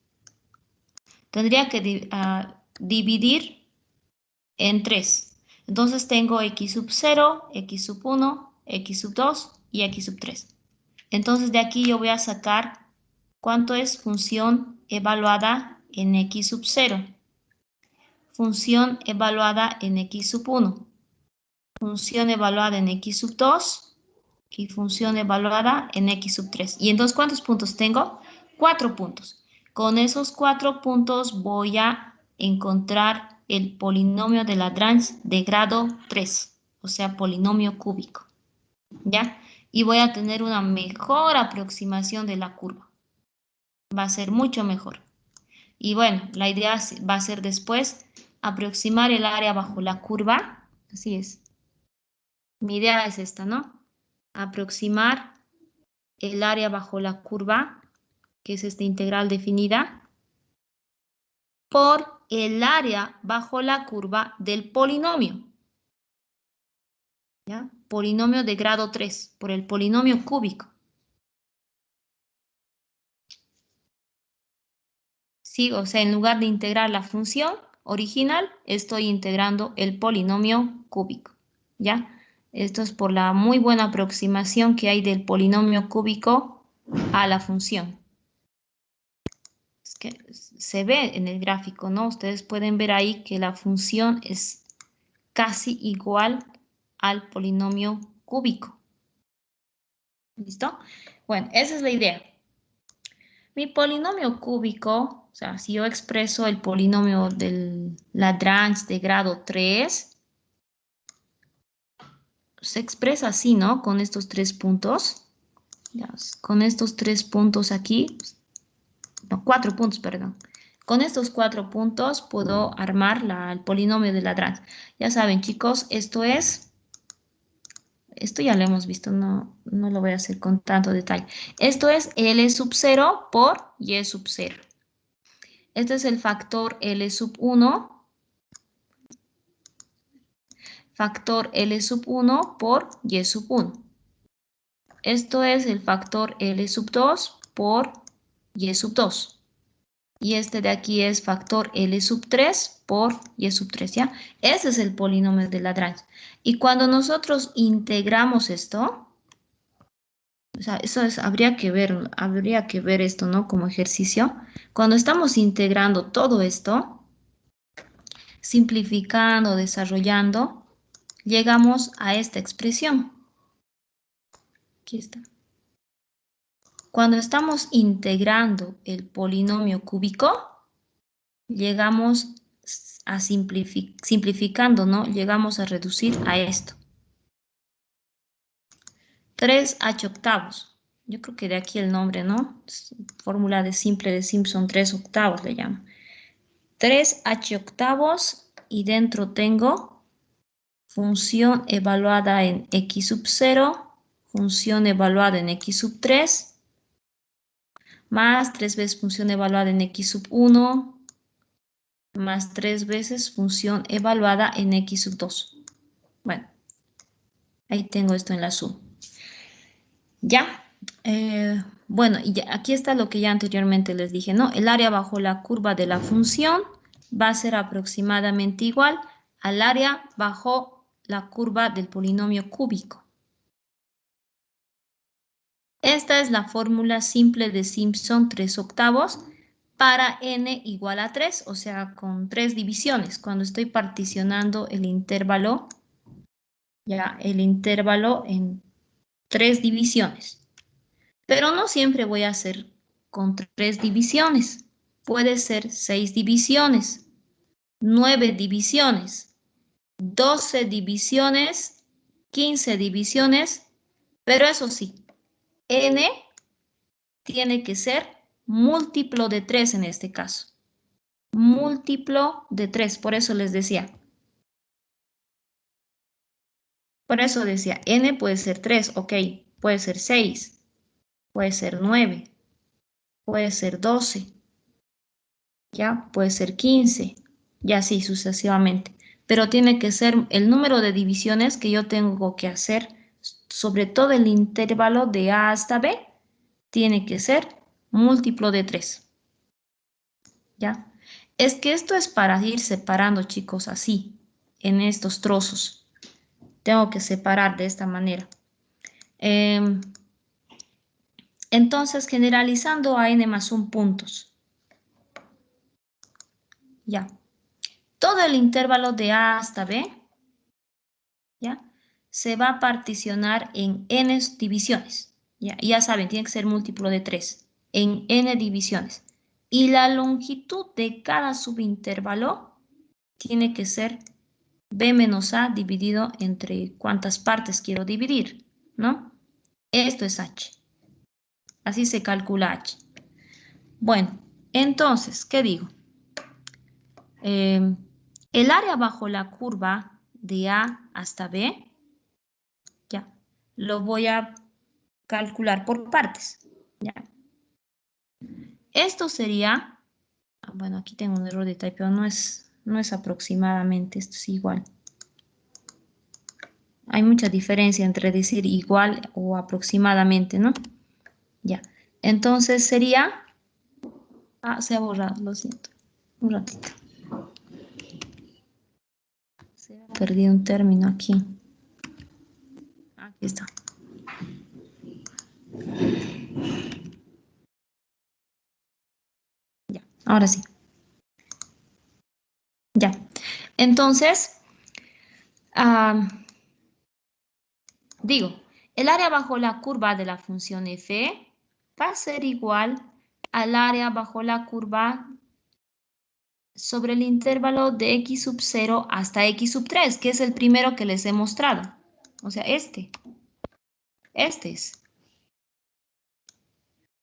Tendría que dividir en 3. Entonces tengo x sub 0, x sub 1, x sub 2 y x sub 3. Entonces de aquí yo voy a sacar cuánto es función evaluada en x sub 0, función evaluada en x sub 1, función evaluada en x sub 2 y función evaluada en x sub 3. ¿Y entonces cuántos puntos tengo? 4 puntos. Con esos 4 puntos voy a encontrar el polinomio de Lagrange de grado 3, o sea, polinomio cúbico, ¿ya? Y voy a tener una mejor aproximación de la curva. Va a ser mucho mejor. Y bueno, la idea va a ser después aproximar el área bajo la curva. Así es. Mi idea es esta, ¿no? Aproximar el área bajo la curva, que es esta integral definida, por el área bajo la curva del polinomio. ¿Ya? Polinomio de grado 3, por el polinomio cúbico. Sí, o sea, en lugar de integrar la función original, estoy integrando el polinomio cúbico. ¿Ya? Esto es por la muy buena aproximación que hay del polinomio cúbico a la función. Es que se ve en el gráfico, ¿no? Ustedes pueden ver ahí que la función es casi igual al polinomio cúbico. ¿Listo? Bueno, esa es la idea. Mi polinomio cúbico, o sea, si yo expreso el polinomio del Lagrange de grado 3, se expresa así, ¿no? Con estos 3 puntos. Ya, con estos 3 puntos aquí, no, 4 puntos, perdón. Con estos 4 puntos puedo armar el polinomio de Lagrange. Ya saben, chicos, esto ya lo hemos visto, no lo voy a hacer con tanto detalle. Esto es L sub 0 por Y sub 0. Este es el factor L sub 1. Factor L sub 1 por Y sub 1. Esto es el factor L sub 2 por Y sub 2. Y este de aquí es factor L sub 3 por Y sub 3, ¿ya? Ese es el polinomio de Lagrange. Y cuando nosotros integramos esto, o sea, habría que ver esto, ¿no? Como ejercicio. Cuando estamos integrando todo esto, simplificando, desarrollando, llegamos a esta expresión. Aquí está. Cuando estamos integrando el polinomio cúbico, llegamos a simplificando, ¿no? Llegamos a reducir a esto. 3h octavos. Yo creo que de aquí el nombre, ¿no? Fórmula de simple de Simpson, 3 octavos le llamo. 3h octavos y dentro tengo función evaluada en x sub 0, función evaluada en x sub 3, más 3 veces función evaluada en x sub 1, más 3 veces función evaluada en x sub 2. Bueno, ahí tengo esto en la sub. Ya, bueno, y ya, aquí está lo que ya anteriormente les dije, ¿no? El área bajo la curva de la función va a ser aproximadamente igual al área bajo la curva del polinomio cúbico. Esta es la fórmula simple de Simpson 3 octavos para n igual a 3, o sea, con 3 divisiones. Cuando estoy particionando el intervalo, ya el intervalo en 3 divisiones. Pero no siempre voy a hacer con 3 divisiones. Puede ser 6 divisiones, 9 divisiones, 12 divisiones, 15 divisiones, pero eso sí, n tiene que ser múltiplo de 3 en este caso. Múltiplo de 3, por eso les decía. Por eso decía, n puede ser 3, ok, puede ser 6, puede ser 9, puede ser 12, ya, puede ser 15, y así sucesivamente. Pero tiene que ser el número de divisiones que yo tengo que hacer, sobre todo el intervalo de A hasta B, tiene que ser múltiplo de 3. ¿Ya? Es que esto es para ir separando, chicos, así, en estos trozos. Tengo que separar de esta manera. Entonces, generalizando a n más 1 puntos. Ya. Todo el intervalo de A hasta B, ¿ya? Se va a particionar en n divisiones. Ya saben, tiene que ser múltiplo de 3. En n divisiones. Y la longitud de cada subintervalo tiene que ser b menos a dividido entre cuántas partes quiero dividir, ¿no? Esto es h. Así se calcula h. Bueno, entonces, ¿qué digo? El área bajo la curva de A hasta B, ya, lo voy a calcular por partes, ya. Esto sería, bueno, aquí tengo un error de typeo, no es aproximadamente, esto es igual. Hay mucha diferencia entre decir igual o aproximadamente, ¿no? Ya, entonces sería, se ha borrado, lo siento, un ratito. Se ha perdido un término aquí. Aquí está. Ya, ahora sí. Ya, entonces, digo, El área bajo la curva de la función f va a ser igual al área bajo la curva sobre el intervalo de x sub 0 hasta x sub 3, que es el primero que les he mostrado. O sea, este es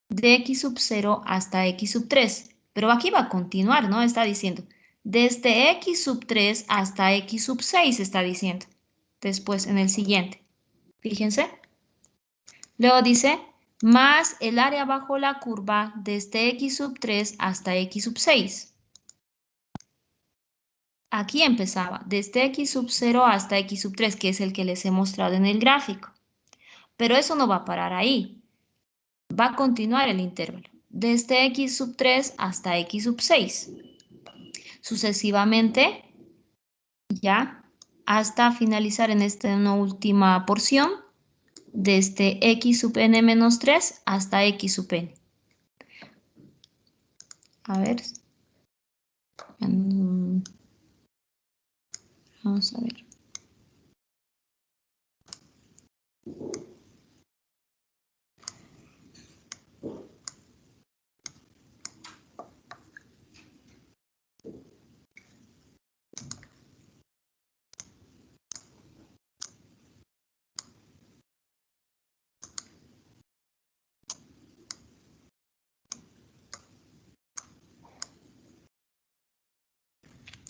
de x sub 0 hasta x sub 3. Pero aquí va a continuar, ¿no? Está diciendo, desde x sub 3 hasta x sub 6, está diciendo. Después, en el siguiente. Fíjense. Luego dice, más el área bajo la curva desde x sub 3 hasta x sub 6. Aquí empezaba, desde x sub 0 hasta x sub 3, que es el que les he mostrado en el gráfico. Pero eso no va a parar ahí. Va a continuar el intervalo, desde x sub 3 hasta x sub 6. Sucesivamente, ya, hasta finalizar en esta última porción, desde x sub n menos 3 hasta x sub n. A ver. Vamos a ver.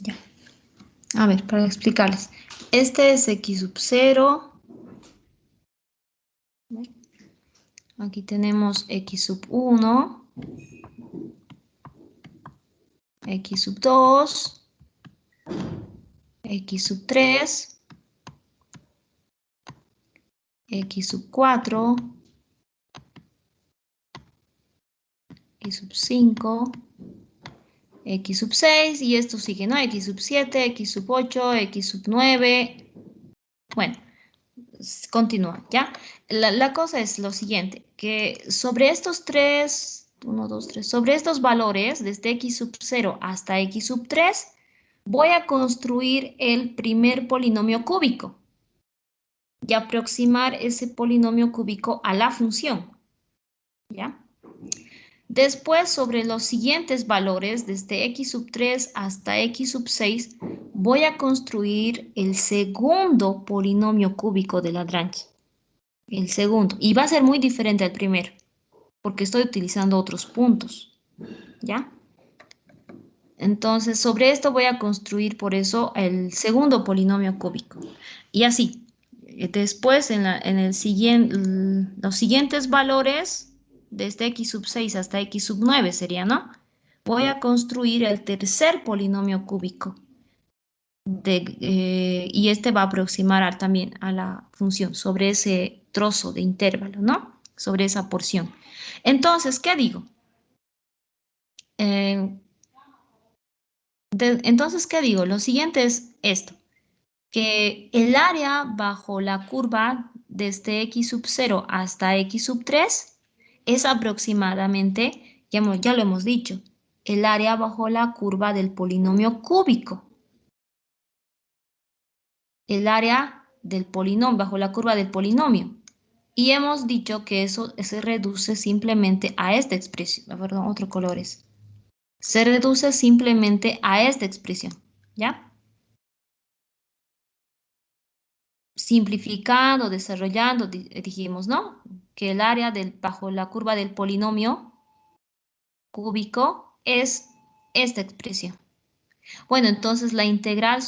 Ya. A ver, para explicarles. Este es x sub 0. Aquí tenemos x sub 1. X sub 2. X sub 3. X sub 4. X sub 5. X sub 6 y esto sigue, ¿no? X sub 7, X sub 8, X sub 9. Bueno, continúa, ¿ya? La cosa es lo siguiente, que sobre estos sobre estos valores, desde X sub 0 hasta X sub 3, voy a construir el primer polinomio cúbico y aproximar ese polinomio cúbico a la función, ¿ya? Después, sobre los siguientes valores, desde x sub 3 hasta x sub 6, voy a construir el segundo polinomio cúbico de Lagrange. El segundo. Y va a ser muy diferente al primero, porque estoy utilizando otros puntos. ¿Ya? Entonces, sobre esto voy a construir, por eso, el segundo polinomio cúbico. Y así. Después, los siguientes valores, desde x sub 6 hasta x sub 9 sería, ¿no? Voy a construir el tercer polinomio cúbico. Y este va a aproximar también a la función sobre ese trozo de intervalo, ¿no? Sobre esa porción. Entonces, ¿qué digo? Lo siguiente es esto. Que el área bajo la curva desde x sub 0 hasta x sub 3 es aproximadamente, ya lo hemos dicho, el área bajo la curva del polinomio cúbico. El área del polinomio, bajo la curva del polinomio. Y hemos dicho que eso se reduce simplemente a esta expresión. Perdón, otros colores. Se reduce simplemente a esta expresión, ¿ya? Simplificando, desarrollando, dijimos, ¿no? Que el área bajo la curva del polinomio cúbico es esta expresión. Bueno, entonces la integral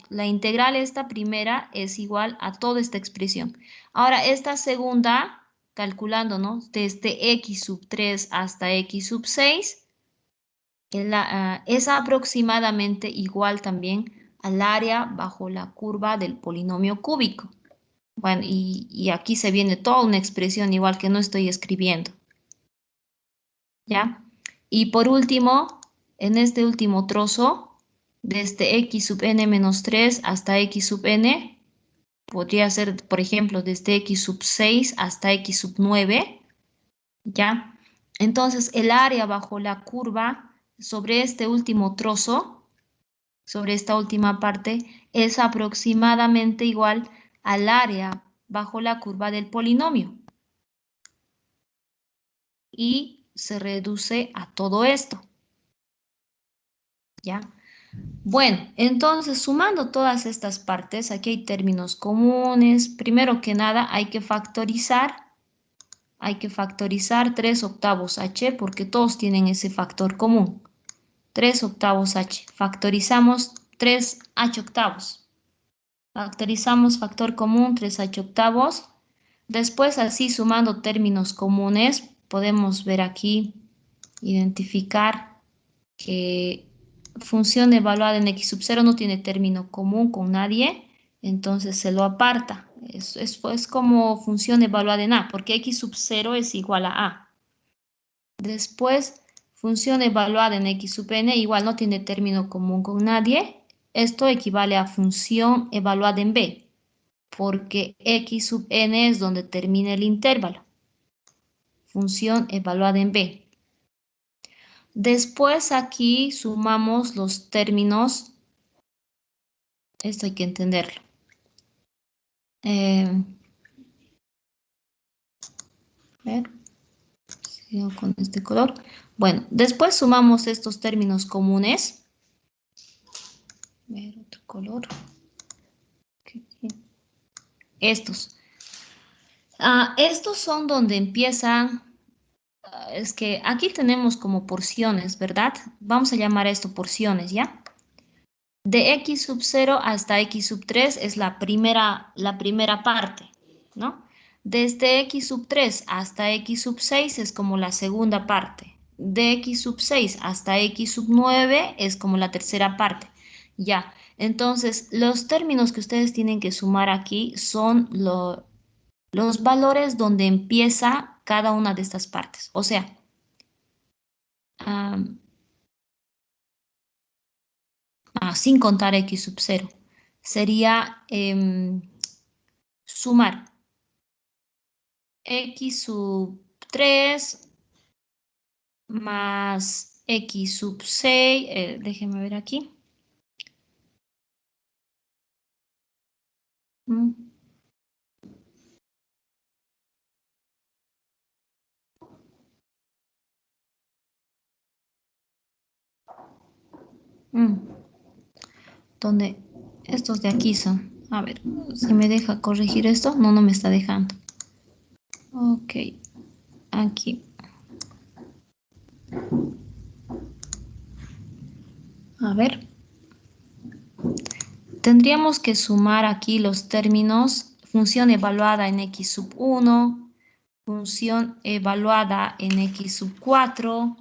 la integral esta primera es igual a toda esta expresión. Ahora, esta segunda, calculando, ¿no? Desde x sub 3 hasta x sub 6, es aproximadamente igual también al área bajo la curva del polinomio cúbico. Bueno, y aquí se viene toda una expresión igual que no estoy escribiendo. ¿Ya? Y por último, en este último trozo, desde x sub n menos 3 hasta x sub n, podría ser, por ejemplo, desde x sub 6 hasta x sub 9. ¿Ya? Entonces, el área bajo la curva sobre este último trozo, sobre esta última parte, es aproximadamente igual al área bajo la curva del polinomio. Y se reduce a todo esto. ¿Ya? Bueno, entonces sumando todas estas partes, aquí hay términos comunes. Primero que nada hay que factorizar. Hay que factorizar 3 octavos h porque todos tienen ese factor común. 3 octavos h. Factorizamos 3h octavos. Factorizamos factor común 3h octavos. Después, así sumando términos comunes, podemos ver aquí, identificar que función evaluada en x sub 0 no tiene término común con nadie, entonces se lo aparta. Es como función evaluada en a, porque x sub 0 es igual a a. Después, función evaluada en x sub n igual no tiene término común con nadie. Esto equivale a función evaluada en b, porque x sub n es donde termina el intervalo. Función evaluada en b. Después aquí sumamos los términos. Esto hay que entenderlo. A ver, sigo con este color. Bueno, después sumamos estos términos comunes. A ver, otro color. Estos. Estos son donde empiezan. Es que aquí tenemos como porciones, ¿verdad? Vamos a llamar esto porciones, ¿ya? De x sub 0 hasta x sub 3 es la primera parte, ¿no? Desde x sub 3 hasta x sub 6 es como la segunda parte. De x sub 6 hasta x sub 9 es como la tercera parte. Ya, entonces los términos que ustedes tienen que sumar aquí son los valores donde empieza cada una de estas partes. O sea, sin contar x sub 0. Sería sumar x sub 3 más x sub 6. Déjenme ver aquí. Donde estos de aquí son. A ver, si me deja corregir esto. No, no me está dejando. Ok, aquí. A ver. Tendríamos que sumar aquí los términos función evaluada en x sub 1, función evaluada en x sub 4,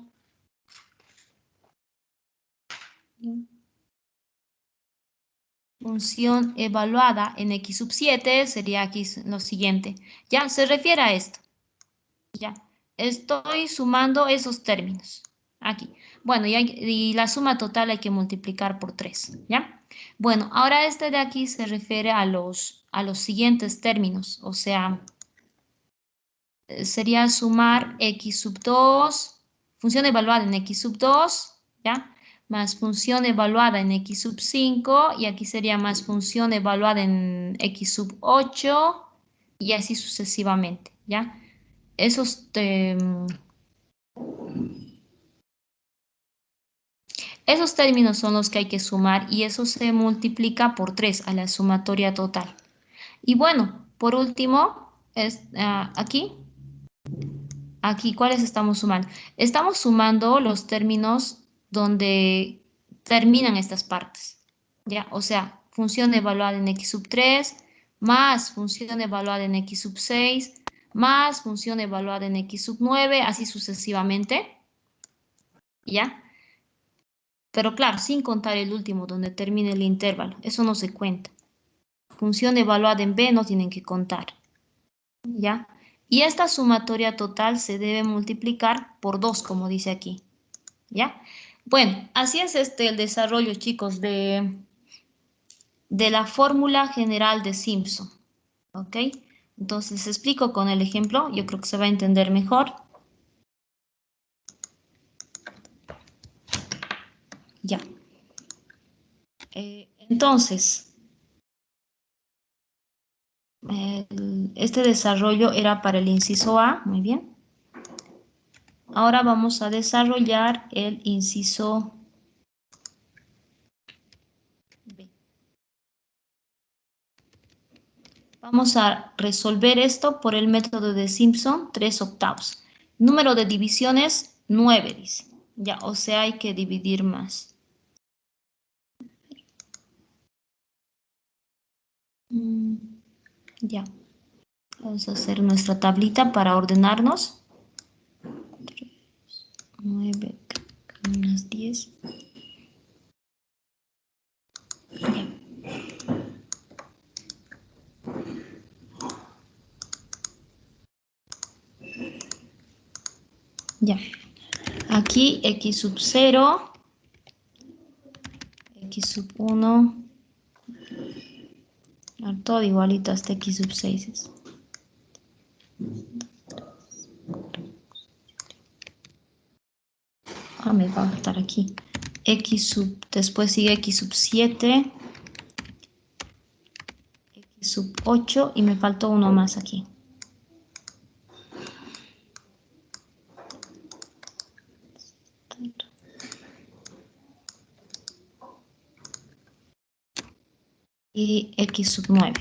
función evaluada en x sub 7, sería aquí lo siguiente. Ya, se refiere a esto. Ya, estoy sumando esos términos. Aquí. Bueno, y la suma total hay que multiplicar por 3, ¿ya? Bueno, ahora este de aquí se refiere a los siguientes términos, o sea, sería sumar x sub 2, función evaluada en x sub 2, ¿ya? Más función evaluada en x sub 5, y aquí sería más función evaluada en x sub 8, y así sucesivamente, ¿ya? Esos términos son los que hay que sumar y eso se multiplica por 3 a la sumatoria total. Y bueno, por último, aquí, ¿cuáles estamos sumando? Estamos sumando los términos donde terminan estas partes, ¿ya? O sea, función evaluada en x sub 3, más función evaluada en x sub 6, más función evaluada en x sub 9, así sucesivamente, ¿ya? Pero claro, sin contar el último donde termine el intervalo, eso no se cuenta. Función evaluada en b no tienen que contar, ¿ya? Y esta sumatoria total se debe multiplicar por 2, como dice aquí, ¿ya? Bueno, así es el desarrollo, chicos, de la fórmula general de Simpson, ¿ok? Entonces, explico con el ejemplo, yo creo que se va a entender mejor. Ya. Entonces, Este desarrollo era para el inciso A, muy bien. Ahora vamos a desarrollar el inciso B. Vamos a resolver esto por el método de Simpson, 3/8. Número de divisiones, 9, dice. Ya, o sea, hay que dividir más. Ya. Vamos a hacer nuestra tablita para ordenarnos. 9 más 10. Ya. Ya. Aquí x sub 0, x sub 1, todo igualito hasta x sub 6. Me va a faltar aquí. Después sigue x sub 7, x sub 8 y me faltó uno más aquí. Y x sub 9.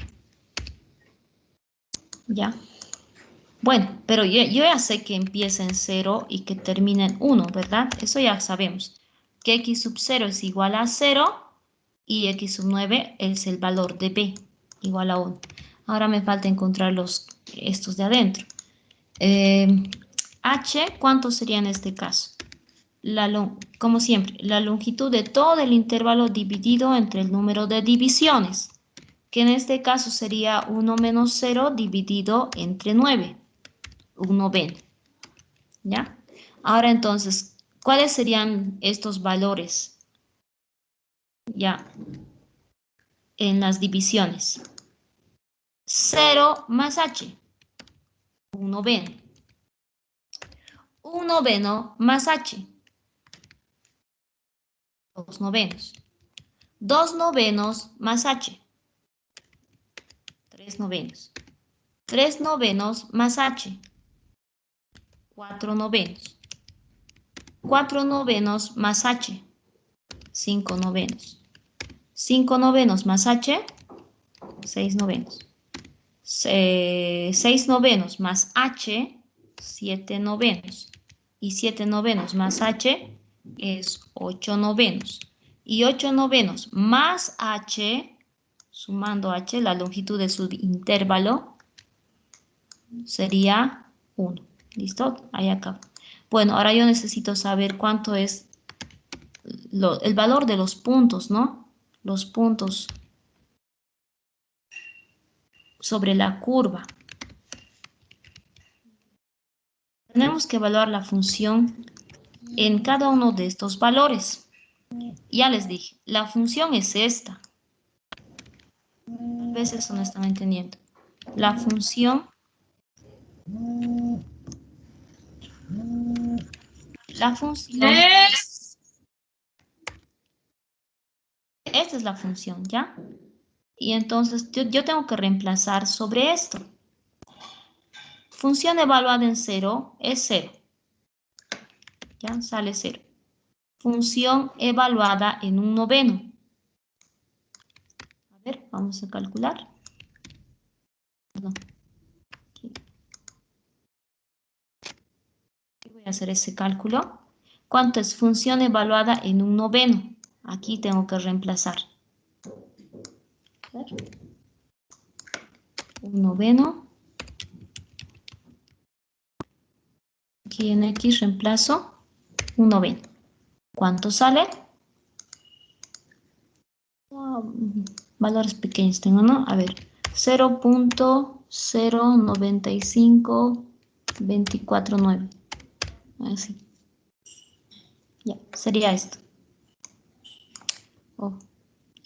¿Ya? Bueno, pero yo ya sé que empieza en 0 y que termina en 1, ¿verdad? Eso ya sabemos. Que x sub 0 es igual a 0 y x sub 9 es el valor de b, igual a 1. Ahora me falta encontrar estos de adentro. H, ¿cuánto sería en este caso? Como siempre, la longitud de todo el intervalo dividido entre el número de divisiones, que en este caso sería 1 menos 0 dividido entre 9. 1/20. ¿Ya? Ahora entonces, ¿cuáles serían estos valores? Ya, en las divisiones. 0 más h, 1/20. 1/20 más h, 2/20. 2/20 más h, 3/20. 3/20 más h, 4/20. 4/20 más h, 5/20. 5/20 más h, 6/20. 6/20 más h, 7/20. Y 7/20 más h es 8/20. Y 8/20 más h, sumando h, la longitud de su intervalo, sería 1. ¿Listo? Ahí acabo. Bueno, ahora yo necesito saber cuánto es el valor de los puntos, ¿no? Los puntos sobre la curva. Tenemos que evaluar la función en cada uno de estos valores. Ya les dije, la función es esta. A veces no están entendiendo. La función... Esta es la función, ¿ya? Y entonces yo tengo que reemplazar sobre esto. Función evaluada en 0 es 0. ¿Ya? Sale 0. Función evaluada en 1/9. A ver, vamos a calcular. No. Aquí. Voy a hacer ese cálculo. ¿Cuánto es función evaluada en 1/9? Aquí tengo que reemplazar. 1/9. Aquí en X reemplazo 1/20. ¿Cuánto sale? Valores pequeños tengo, ¿no? A ver, 0.095249. Así. Ya, sería esto. Oh,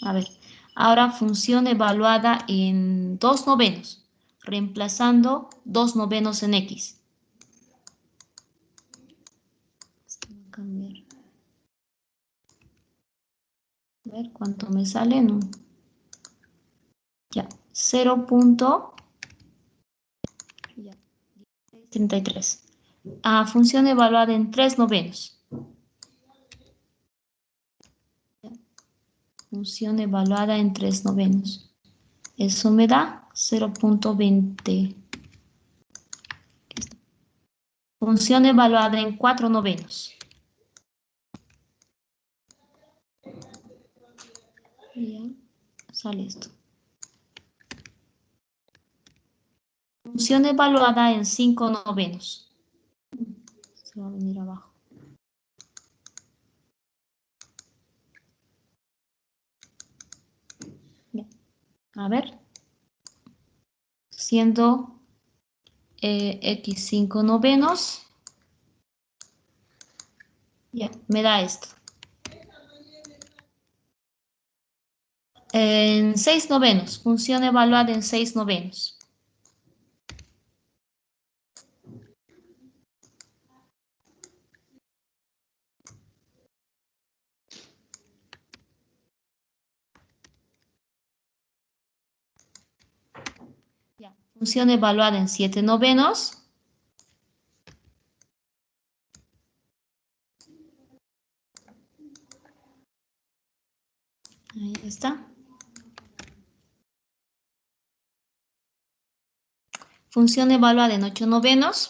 a ver, ahora función evaluada en 2/9, reemplazando 2/9 en X. Cambiar. A ver cuánto me sale, no. Ya, 0.095249. 33. Función evaluada en 3/9. Función evaluada en 3/9. Eso me da 0.20. Función evaluada en 4/9. Ya, sale esto. Función evaluada en 5/9. Se va a venir abajo. Bien. A ver. Siendo x 5/9. Ya, me da esto. En 6/9. Función evaluada en 6/9. Ya. Función evaluada en 7/9. Ahí está. Función evaluada en 8/9.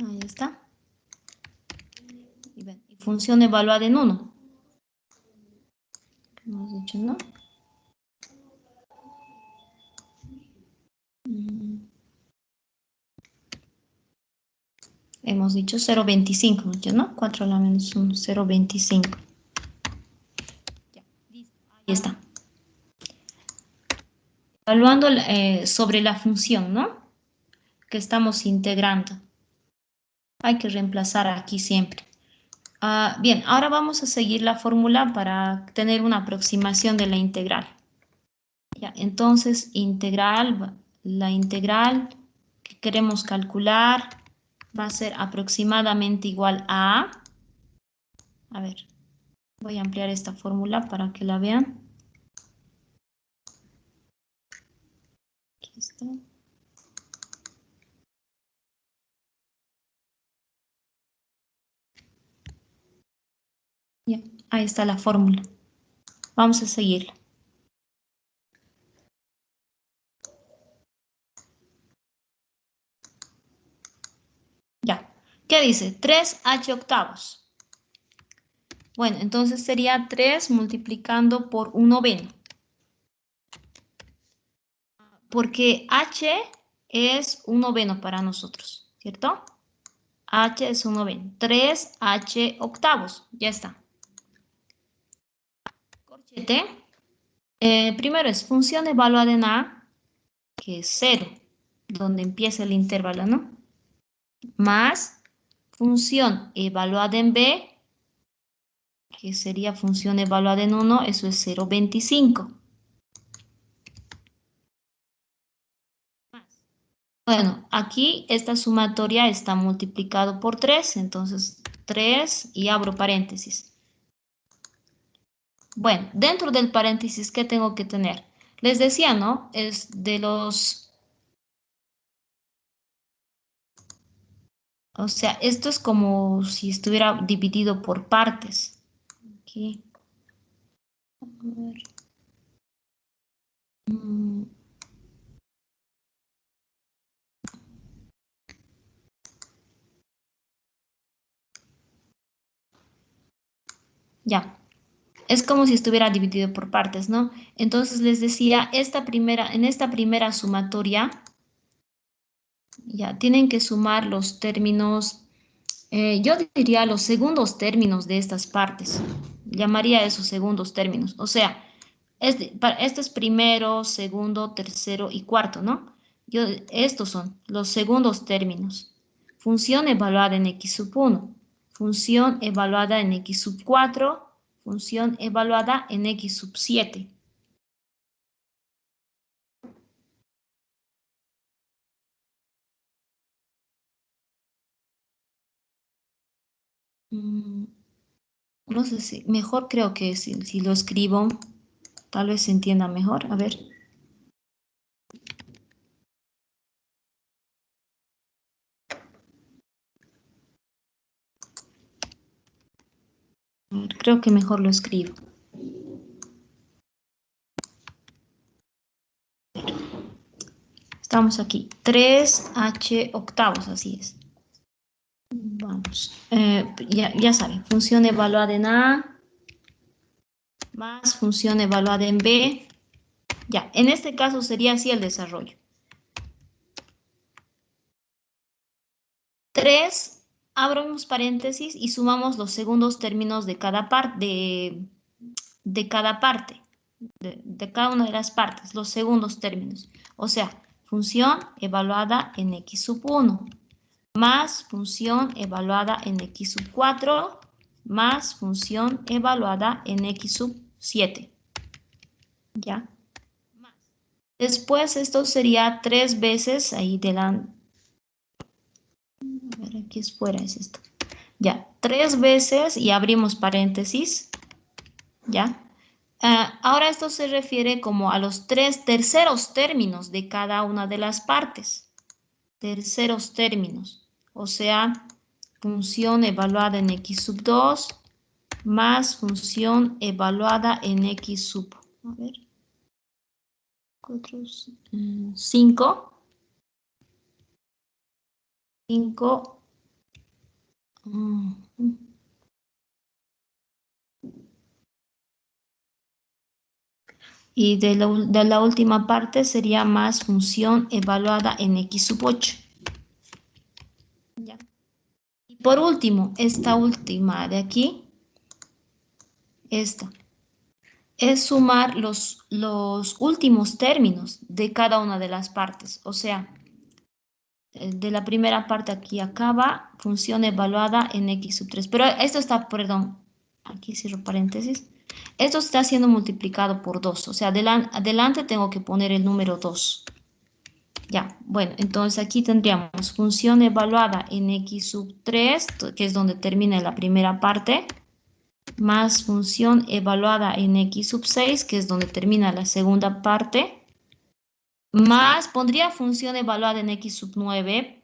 Ahí está. Y función evaluada en 1. ¿Qué hemos dicho, no? Hemos dicho 0.25, ¿no? 4 a la menos 1, 0.25. Ya, listo. Ahí está. Evaluando sobre la función, ¿no? Que estamos integrando. Hay que reemplazar aquí siempre. Bien, ahora vamos a seguir la fórmula para tener una aproximación de la integral. Ya, entonces, la integral que queremos calcular va a ser aproximadamente igual a ver, voy a ampliar esta fórmula para que la vean. Aquí está. Ya, ahí está la fórmula. Vamos a seguirla. Ya, ¿qué dice? 3h/8. Bueno, entonces sería 3 multiplicando por 1/9. Porque h es 1/9 para nosotros, ¿cierto? H es 1/9. 3h/8. Ya está. Corchete. Primero es función evaluada en A, que es 0, donde empieza el intervalo, ¿no? Más función evaluada en B, que sería función evaluada en 1, eso es 0.25. Bueno, aquí esta sumatoria está multiplicado por 3, entonces 3 y abro paréntesis. Bueno, dentro del paréntesis, ¿qué tengo que tener? Les decía, ¿no? Es de los... O sea, esto es como si estuviera dividido por partes. Aquí. A ver. Ya. Es como si estuviera dividido por partes, ¿no? Entonces les decía, en esta primera sumatoria, ya tienen que sumar los términos, yo diría los segundos términos de estas partes. Llamaría esos segundos términos. O sea, esto es primero, segundo, tercero y cuarto, ¿no? Estos son los segundos términos. Función evaluada en x sub 1, función evaluada en x sub 4, función evaluada en x sub 7. No sé si, mejor creo que si lo escribo, Tal vez se entienda mejor. A ver. Creo que mejor lo escribo. Estamos aquí. 3h octavos, así es. Vamos. Ya saben, función evaluada en A más función evaluada en B. Ya, en este caso sería así el desarrollo. 3, abrimos paréntesis y sumamos los segundos términos de cada parte, de cada parte, de cada una de las partes, los segundos términos. O sea, función evaluada en x sub 1 más función evaluada en x sub 4 más función evaluada en x sub 7. ¿Ya? Después esto sería 3 veces ahí delante. A ver, aquí es fuera, es esto. Ya, 3 veces y abrimos paréntesis. ¿Ya? Ahora esto se refiere como a los 3 terceros términos de cada una de las partes. Terceros términos. O sea, función evaluada en x sub 2 más función evaluada en x sub, a ver, 5. 5. Y de la última parte sería más función evaluada en x sub 8. ¿Ya? Y por último, esta última de aquí, esta, es sumar los últimos términos de cada una de las partes. O sea, de la primera parte aquí acaba, función evaluada en x sub 3. Pero esto está, perdón, aquí cierro paréntesis. Esto está siendo multiplicado por 2. O sea, adelante tengo que poner el número 2. Ya, bueno, entonces aquí tendríamos función evaluada en x sub 3, que es donde termina la primera parte, más función evaluada en x sub 6, que es donde termina la segunda parte, más, pondría función evaluada en x sub 9,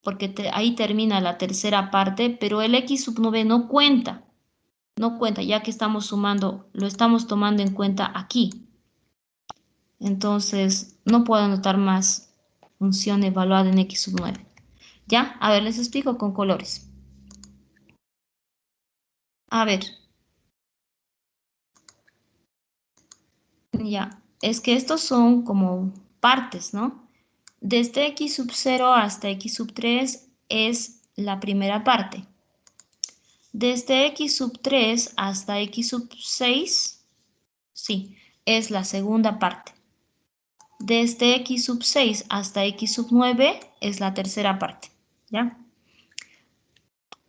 porque ahí termina la tercera parte, pero el x sub 9 no cuenta. No cuenta, ya que estamos sumando, lo estamos tomando en cuenta aquí. Entonces, no puedo anotar más función evaluada en x sub 9. ¿Ya? A ver, les explico con colores. A ver. Ya, es que estos son como partes, ¿no? Desde x sub 0 hasta x sub 3 es la primera parte. Desde x sub 3 hasta x sub 6, sí, es la segunda parte. Desde x sub 6 hasta x sub 9 es la tercera parte, ¿ya?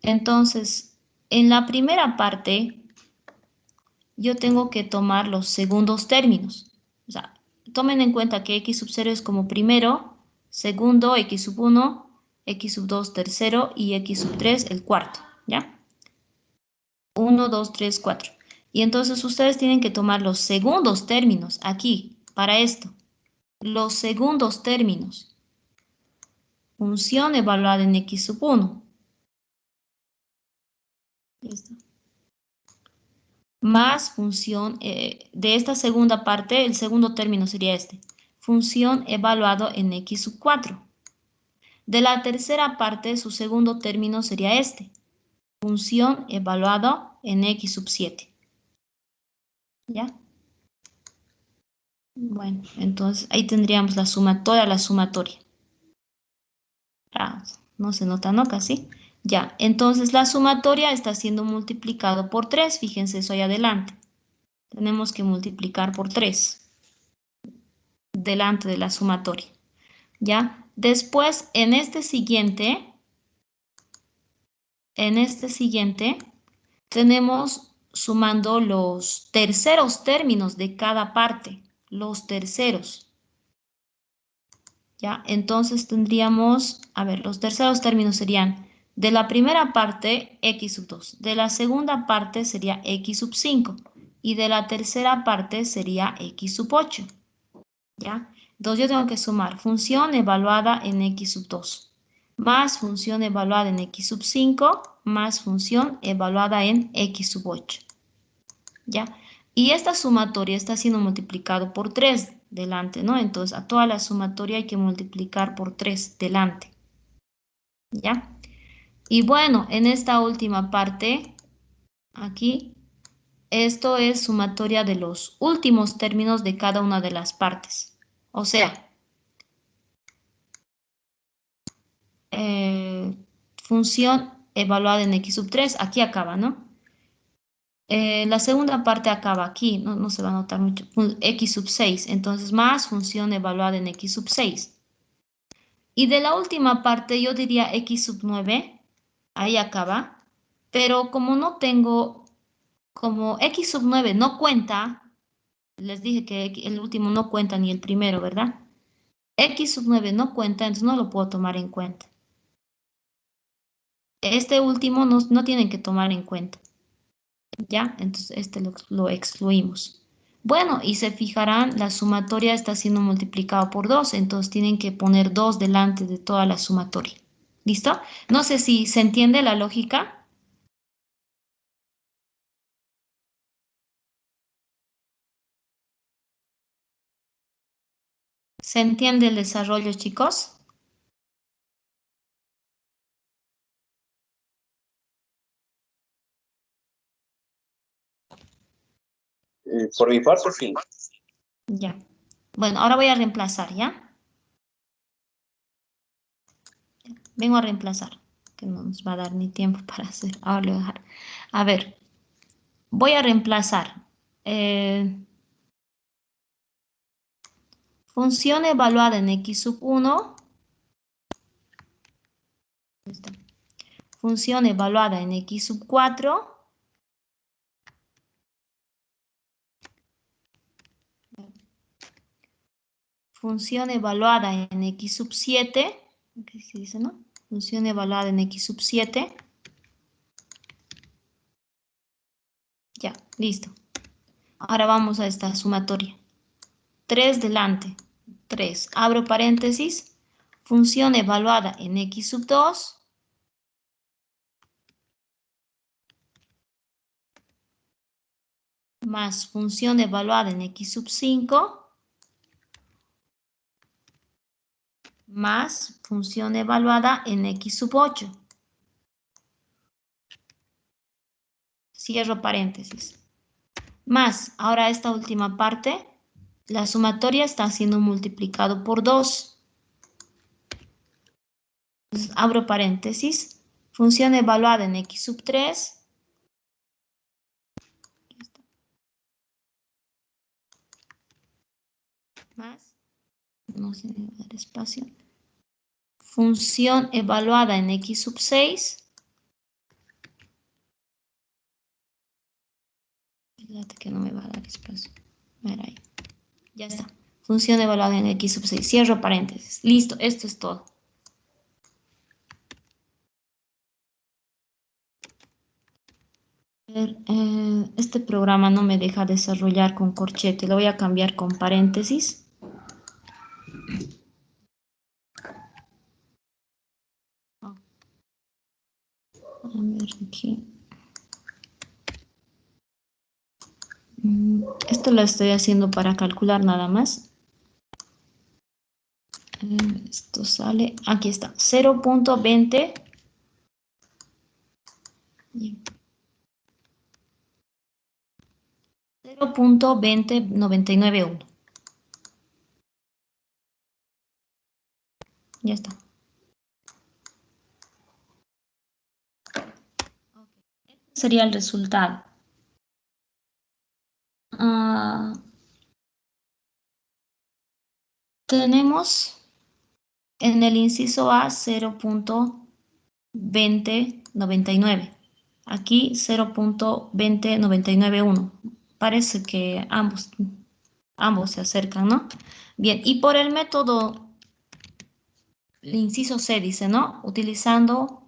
Entonces, en la primera parte, yo tengo que tomar los segundos términos. O sea, tomen en cuenta que x sub 0 es como primero, segundo, x sub 1, x sub 2 tercero y x sub 3 el cuarto, ¿ya? 1, 2, 3, 4. Y entonces ustedes tienen que tomar los segundos términos aquí, para esto. Los segundos términos. Función evaluada en x sub 1. Listo. Más función, de esta segunda parte, el segundo término sería este. Función evaluado en x sub 4. De la tercera parte, su segundo término sería este. Función evaluado en x sub 7. ¿Ya? Bueno, entonces ahí tendríamos la suma, toda la sumatoria. No se nota, ¿no? Casi. Ya, entonces la sumatoria está siendo multiplicado por 3. Fíjense eso ahí adelante. Tenemos que multiplicar por 3. Delante de la sumatoria. ¿Ya? Después, en este siguiente, tenemos sumando los terceros términos de cada parte. Los terceros. ¿Ya? Entonces tendríamos, a ver, los terceros términos serían de la primera parte, x sub 2. De la segunda parte sería x sub 5. y de la tercera parte sería x sub 8. ¿Ya? Entonces yo tengo que sumar función evaluada en x sub 2 más función evaluada en x sub 5 más función evaluada en x sub 8. ¿Ya? Y esta sumatoria está siendo multiplicado por 3 delante, ¿no? Entonces a toda la sumatoria hay que multiplicar por 3 delante. ¿Ya? Y bueno, en esta última parte, aquí, esto es sumatoria de los últimos términos de cada una de las partes. O sea, función evaluada en x sub 3, aquí acaba, ¿no? La segunda parte acaba aquí, no se va a notar mucho, x sub 6, entonces más función evaluada en x sub 6. Y de la última parte yo diría x sub 9, ahí acaba, pero como no tengo, como x sub 9 no cuenta, les dije que el último no cuenta ni el primero, ¿verdad? X sub 9 no cuenta, entonces no lo puedo tomar en cuenta. Este último no tienen que tomar en cuenta. ¿Ya? Entonces este lo excluimos. Bueno, y se fijarán, la sumatoria está siendo multiplicada por 2, entonces tienen que poner 2 delante de toda la sumatoria. ¿Listo? No sé si se entiende la lógica. ¿Se entiende el desarrollo, chicos? Por mi parte, sí. Ya. Bueno, ahora voy a reemplazar, ¿ya? Vengo a reemplazar, que no nos va a dar ni tiempo para hacer. Ahora lo voy a dejar. A ver, voy a reemplazar. Función evaluada en x sub 1. Función evaluada en x sub 4. Función evaluada en x sub 7. ¿Qué se dice, no? Función evaluada en x sub 7. Ya, listo. Ahora vamos a esta sumatoria. 3 delante. 3. Abro paréntesis. Función evaluada en x sub 2. Más función evaluada en x sub 5. Más función evaluada en x sub 8. Cierro paréntesis. Más, ahora esta última parte, la sumatoria está siendo multiplicado por 2. Entonces, abro paréntesis. Función evaluada en x sub 3. Más, no se debe dar espacio. Función evaluada en x sub 6. Fíjate que no me va a dar espacio. Mira ahí. Ya está. Función evaluada en x sub 6. Cierro paréntesis. Listo, esto es todo. Este programa no me deja desarrollar con corchete. Lo voy a cambiar con paréntesis. A ver aquí. Esto lo estoy haciendo para calcular nada más. Esto sale, aquí está, 0.20. 0.20991. Ya está. Este sería el resultado. Tenemos en el inciso A 0.2099. Aquí 0.20991. Parece que ambos se acercan, ¿no? Bien, y por el método, el inciso C dice, ¿no? Utilizando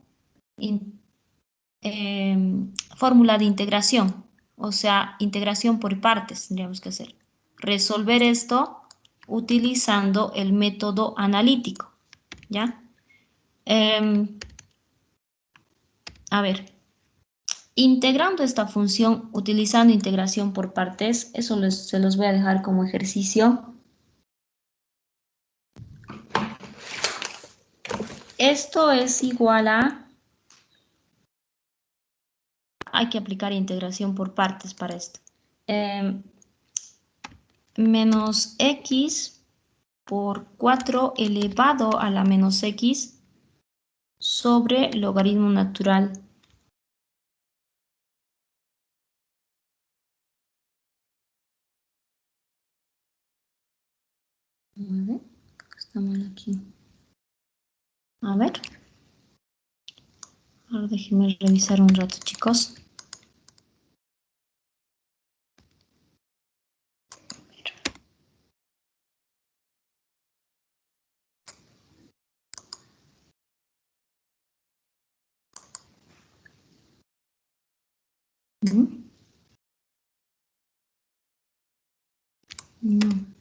fórmula de integración. O sea, integración por partes tendríamos que hacer. Resolver esto utilizando el método analítico, ¿ya? A ver, integrando esta función utilizando integración por partes, eso se los voy a dejar como ejercicio. Esto es igual a... Hay que aplicar integración por partes para esto. Menos x por 4 elevado a la menos x sobre logaritmo natural. A ver, está mal aquí. A ver. Ahora déjenme revisar un rato, chicos. No.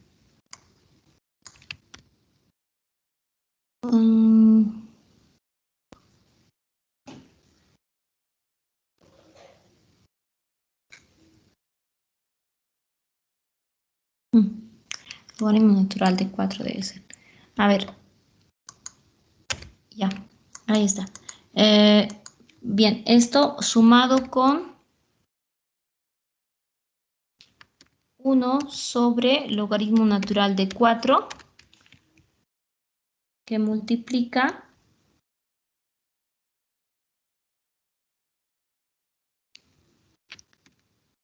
Logaritmo natural de 4 debe ser. A ver. Ya, ahí está. Bien, esto sumado con 1 sobre logaritmo natural de 4 que multiplica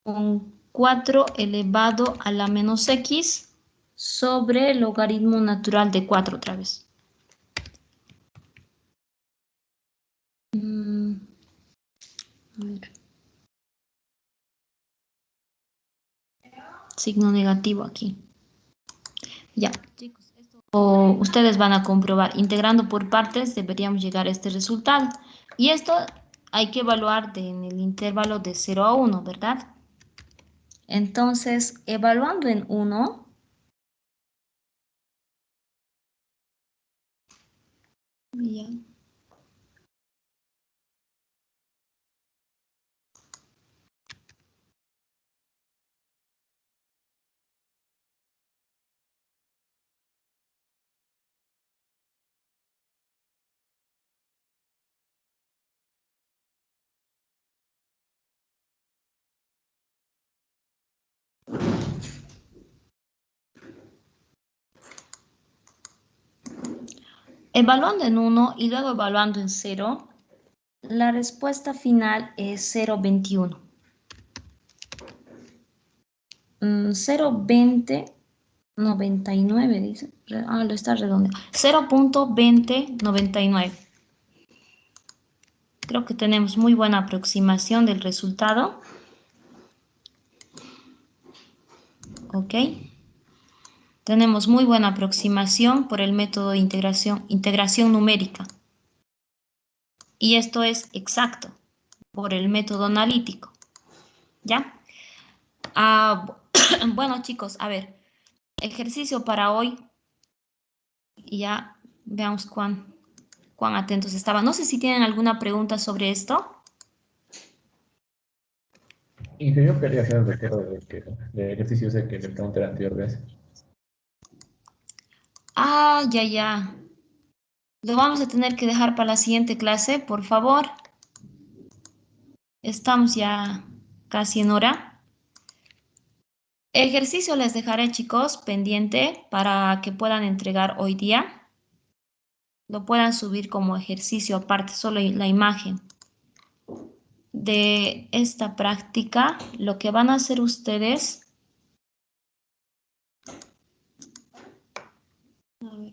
con 4 elevado a la menos x sobre logaritmo natural de 4 otra vez. A ver. Signo negativo aquí. Ya, chicos, esto ustedes van a comprobar. Integrando por partes deberíamos llegar a este resultado. Y esto hay que evaluar en el intervalo de 0 a 1, ¿verdad? Entonces, evaluando en 1, ya. Evaluando en 1 y luego evaluando en 0, la respuesta final es 0,21. 0,2099 dice. Lo está redondeando. 0,2099. Creo que tenemos muy buena aproximación del resultado. Ok. Tenemos muy buena aproximación por el método de integración numérica. Y esto es exacto por el método analítico. ¿Ya? Bueno, chicos, a ver. Ejercicio para hoy. Ya veamos cuán atentos estaban. No sé si tienen alguna pregunta sobre esto. Y yo quería hacer el recuerdo de ejercicio ese que le pregunté la anterior vez. Ya. Lo vamos a tener que dejar para la siguiente clase, por favor. Estamos ya casi en hora. Ejercicio les dejaré, chicos, pendiente para que puedan entregar hoy día. Lo puedan subir como ejercicio aparte, solo la imagen. De esta práctica, lo que van a hacer ustedes... A ver.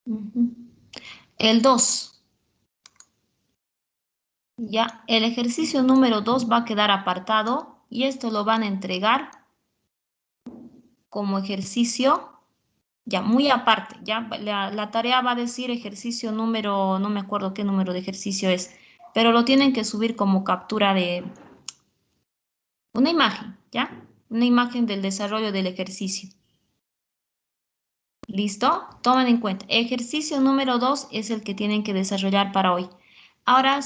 Ujú. El 2. Ya, el ejercicio número 2 va a quedar apartado y esto lo van a entregar como ejercicio, ya muy aparte, ya la tarea va a decir ejercicio número, no me acuerdo qué número de ejercicio es, pero lo tienen que subir como captura de una imagen, ¿ya? Una imagen del desarrollo del ejercicio. ¿Listo? Tomen en cuenta. Ejercicio número 2 es el que tienen que desarrollar para hoy. Ahora,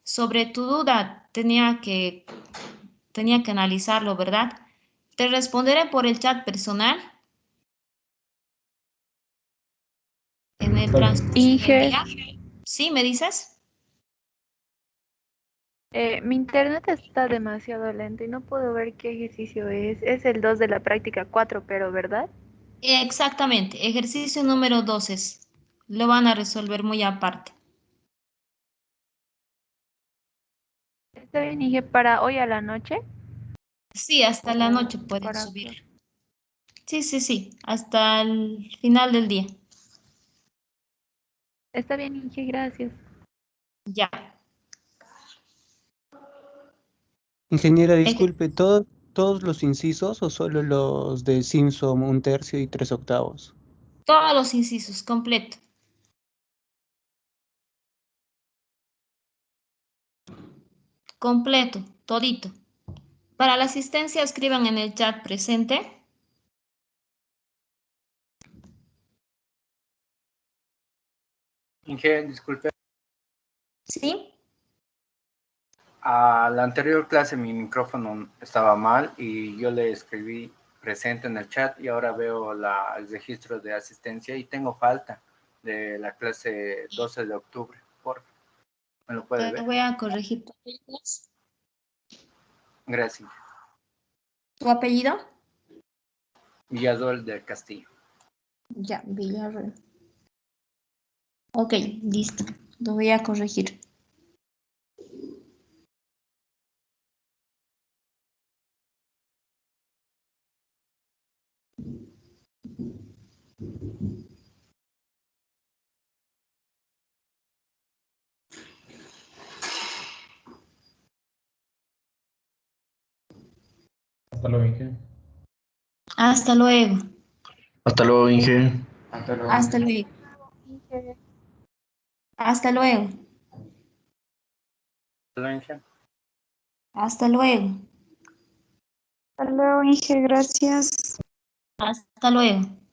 sobre tu duda, tenía que analizarlo, ¿verdad? Te responderé por el chat personal en el transcurso del Inge, día. ¿Sí? ¿Me dices? mi internet está demasiado lento y no puedo ver qué ejercicio es. Es el 2 de la práctica 4, pero ¿verdad? Exactamente. Ejercicio número 2 es. Lo van a resolver muy aparte. Está bien, Inge, para hoy a la noche. Sí, hasta la o noche pueden para qué hora? subir. Sí, sí, sí. Hasta el final del día. Está bien, Inge, gracias. Ya. Ingeniera, Eje- disculpe, ¿todos los incisos o solo los de Simpson, un tercio y 3/8? Todos los incisos, completo. Completo, todito. Para la asistencia, escriban en el chat presente. Inge, disculpe, ¿Sí? a la anterior clase mi micrófono estaba mal y yo le escribí presente en el chat y ahora veo el registro de asistencia y tengo falta de la clase 12 de octubre. Por favor, ¿me lo puede Te ver? voy a corregir. Gracias. ¿Tu apellido? Villadol del Castillo. Ya, Villarreal. Ok, listo. Lo voy a corregir. Hasta luego, Inge. Hasta luego. Hasta luego, Inge. Hasta luego, Hasta Inge. luego. Inge, Hasta luego. Hola, Inge. Hasta luego. Hasta luego, Inge, gracias. Hasta luego.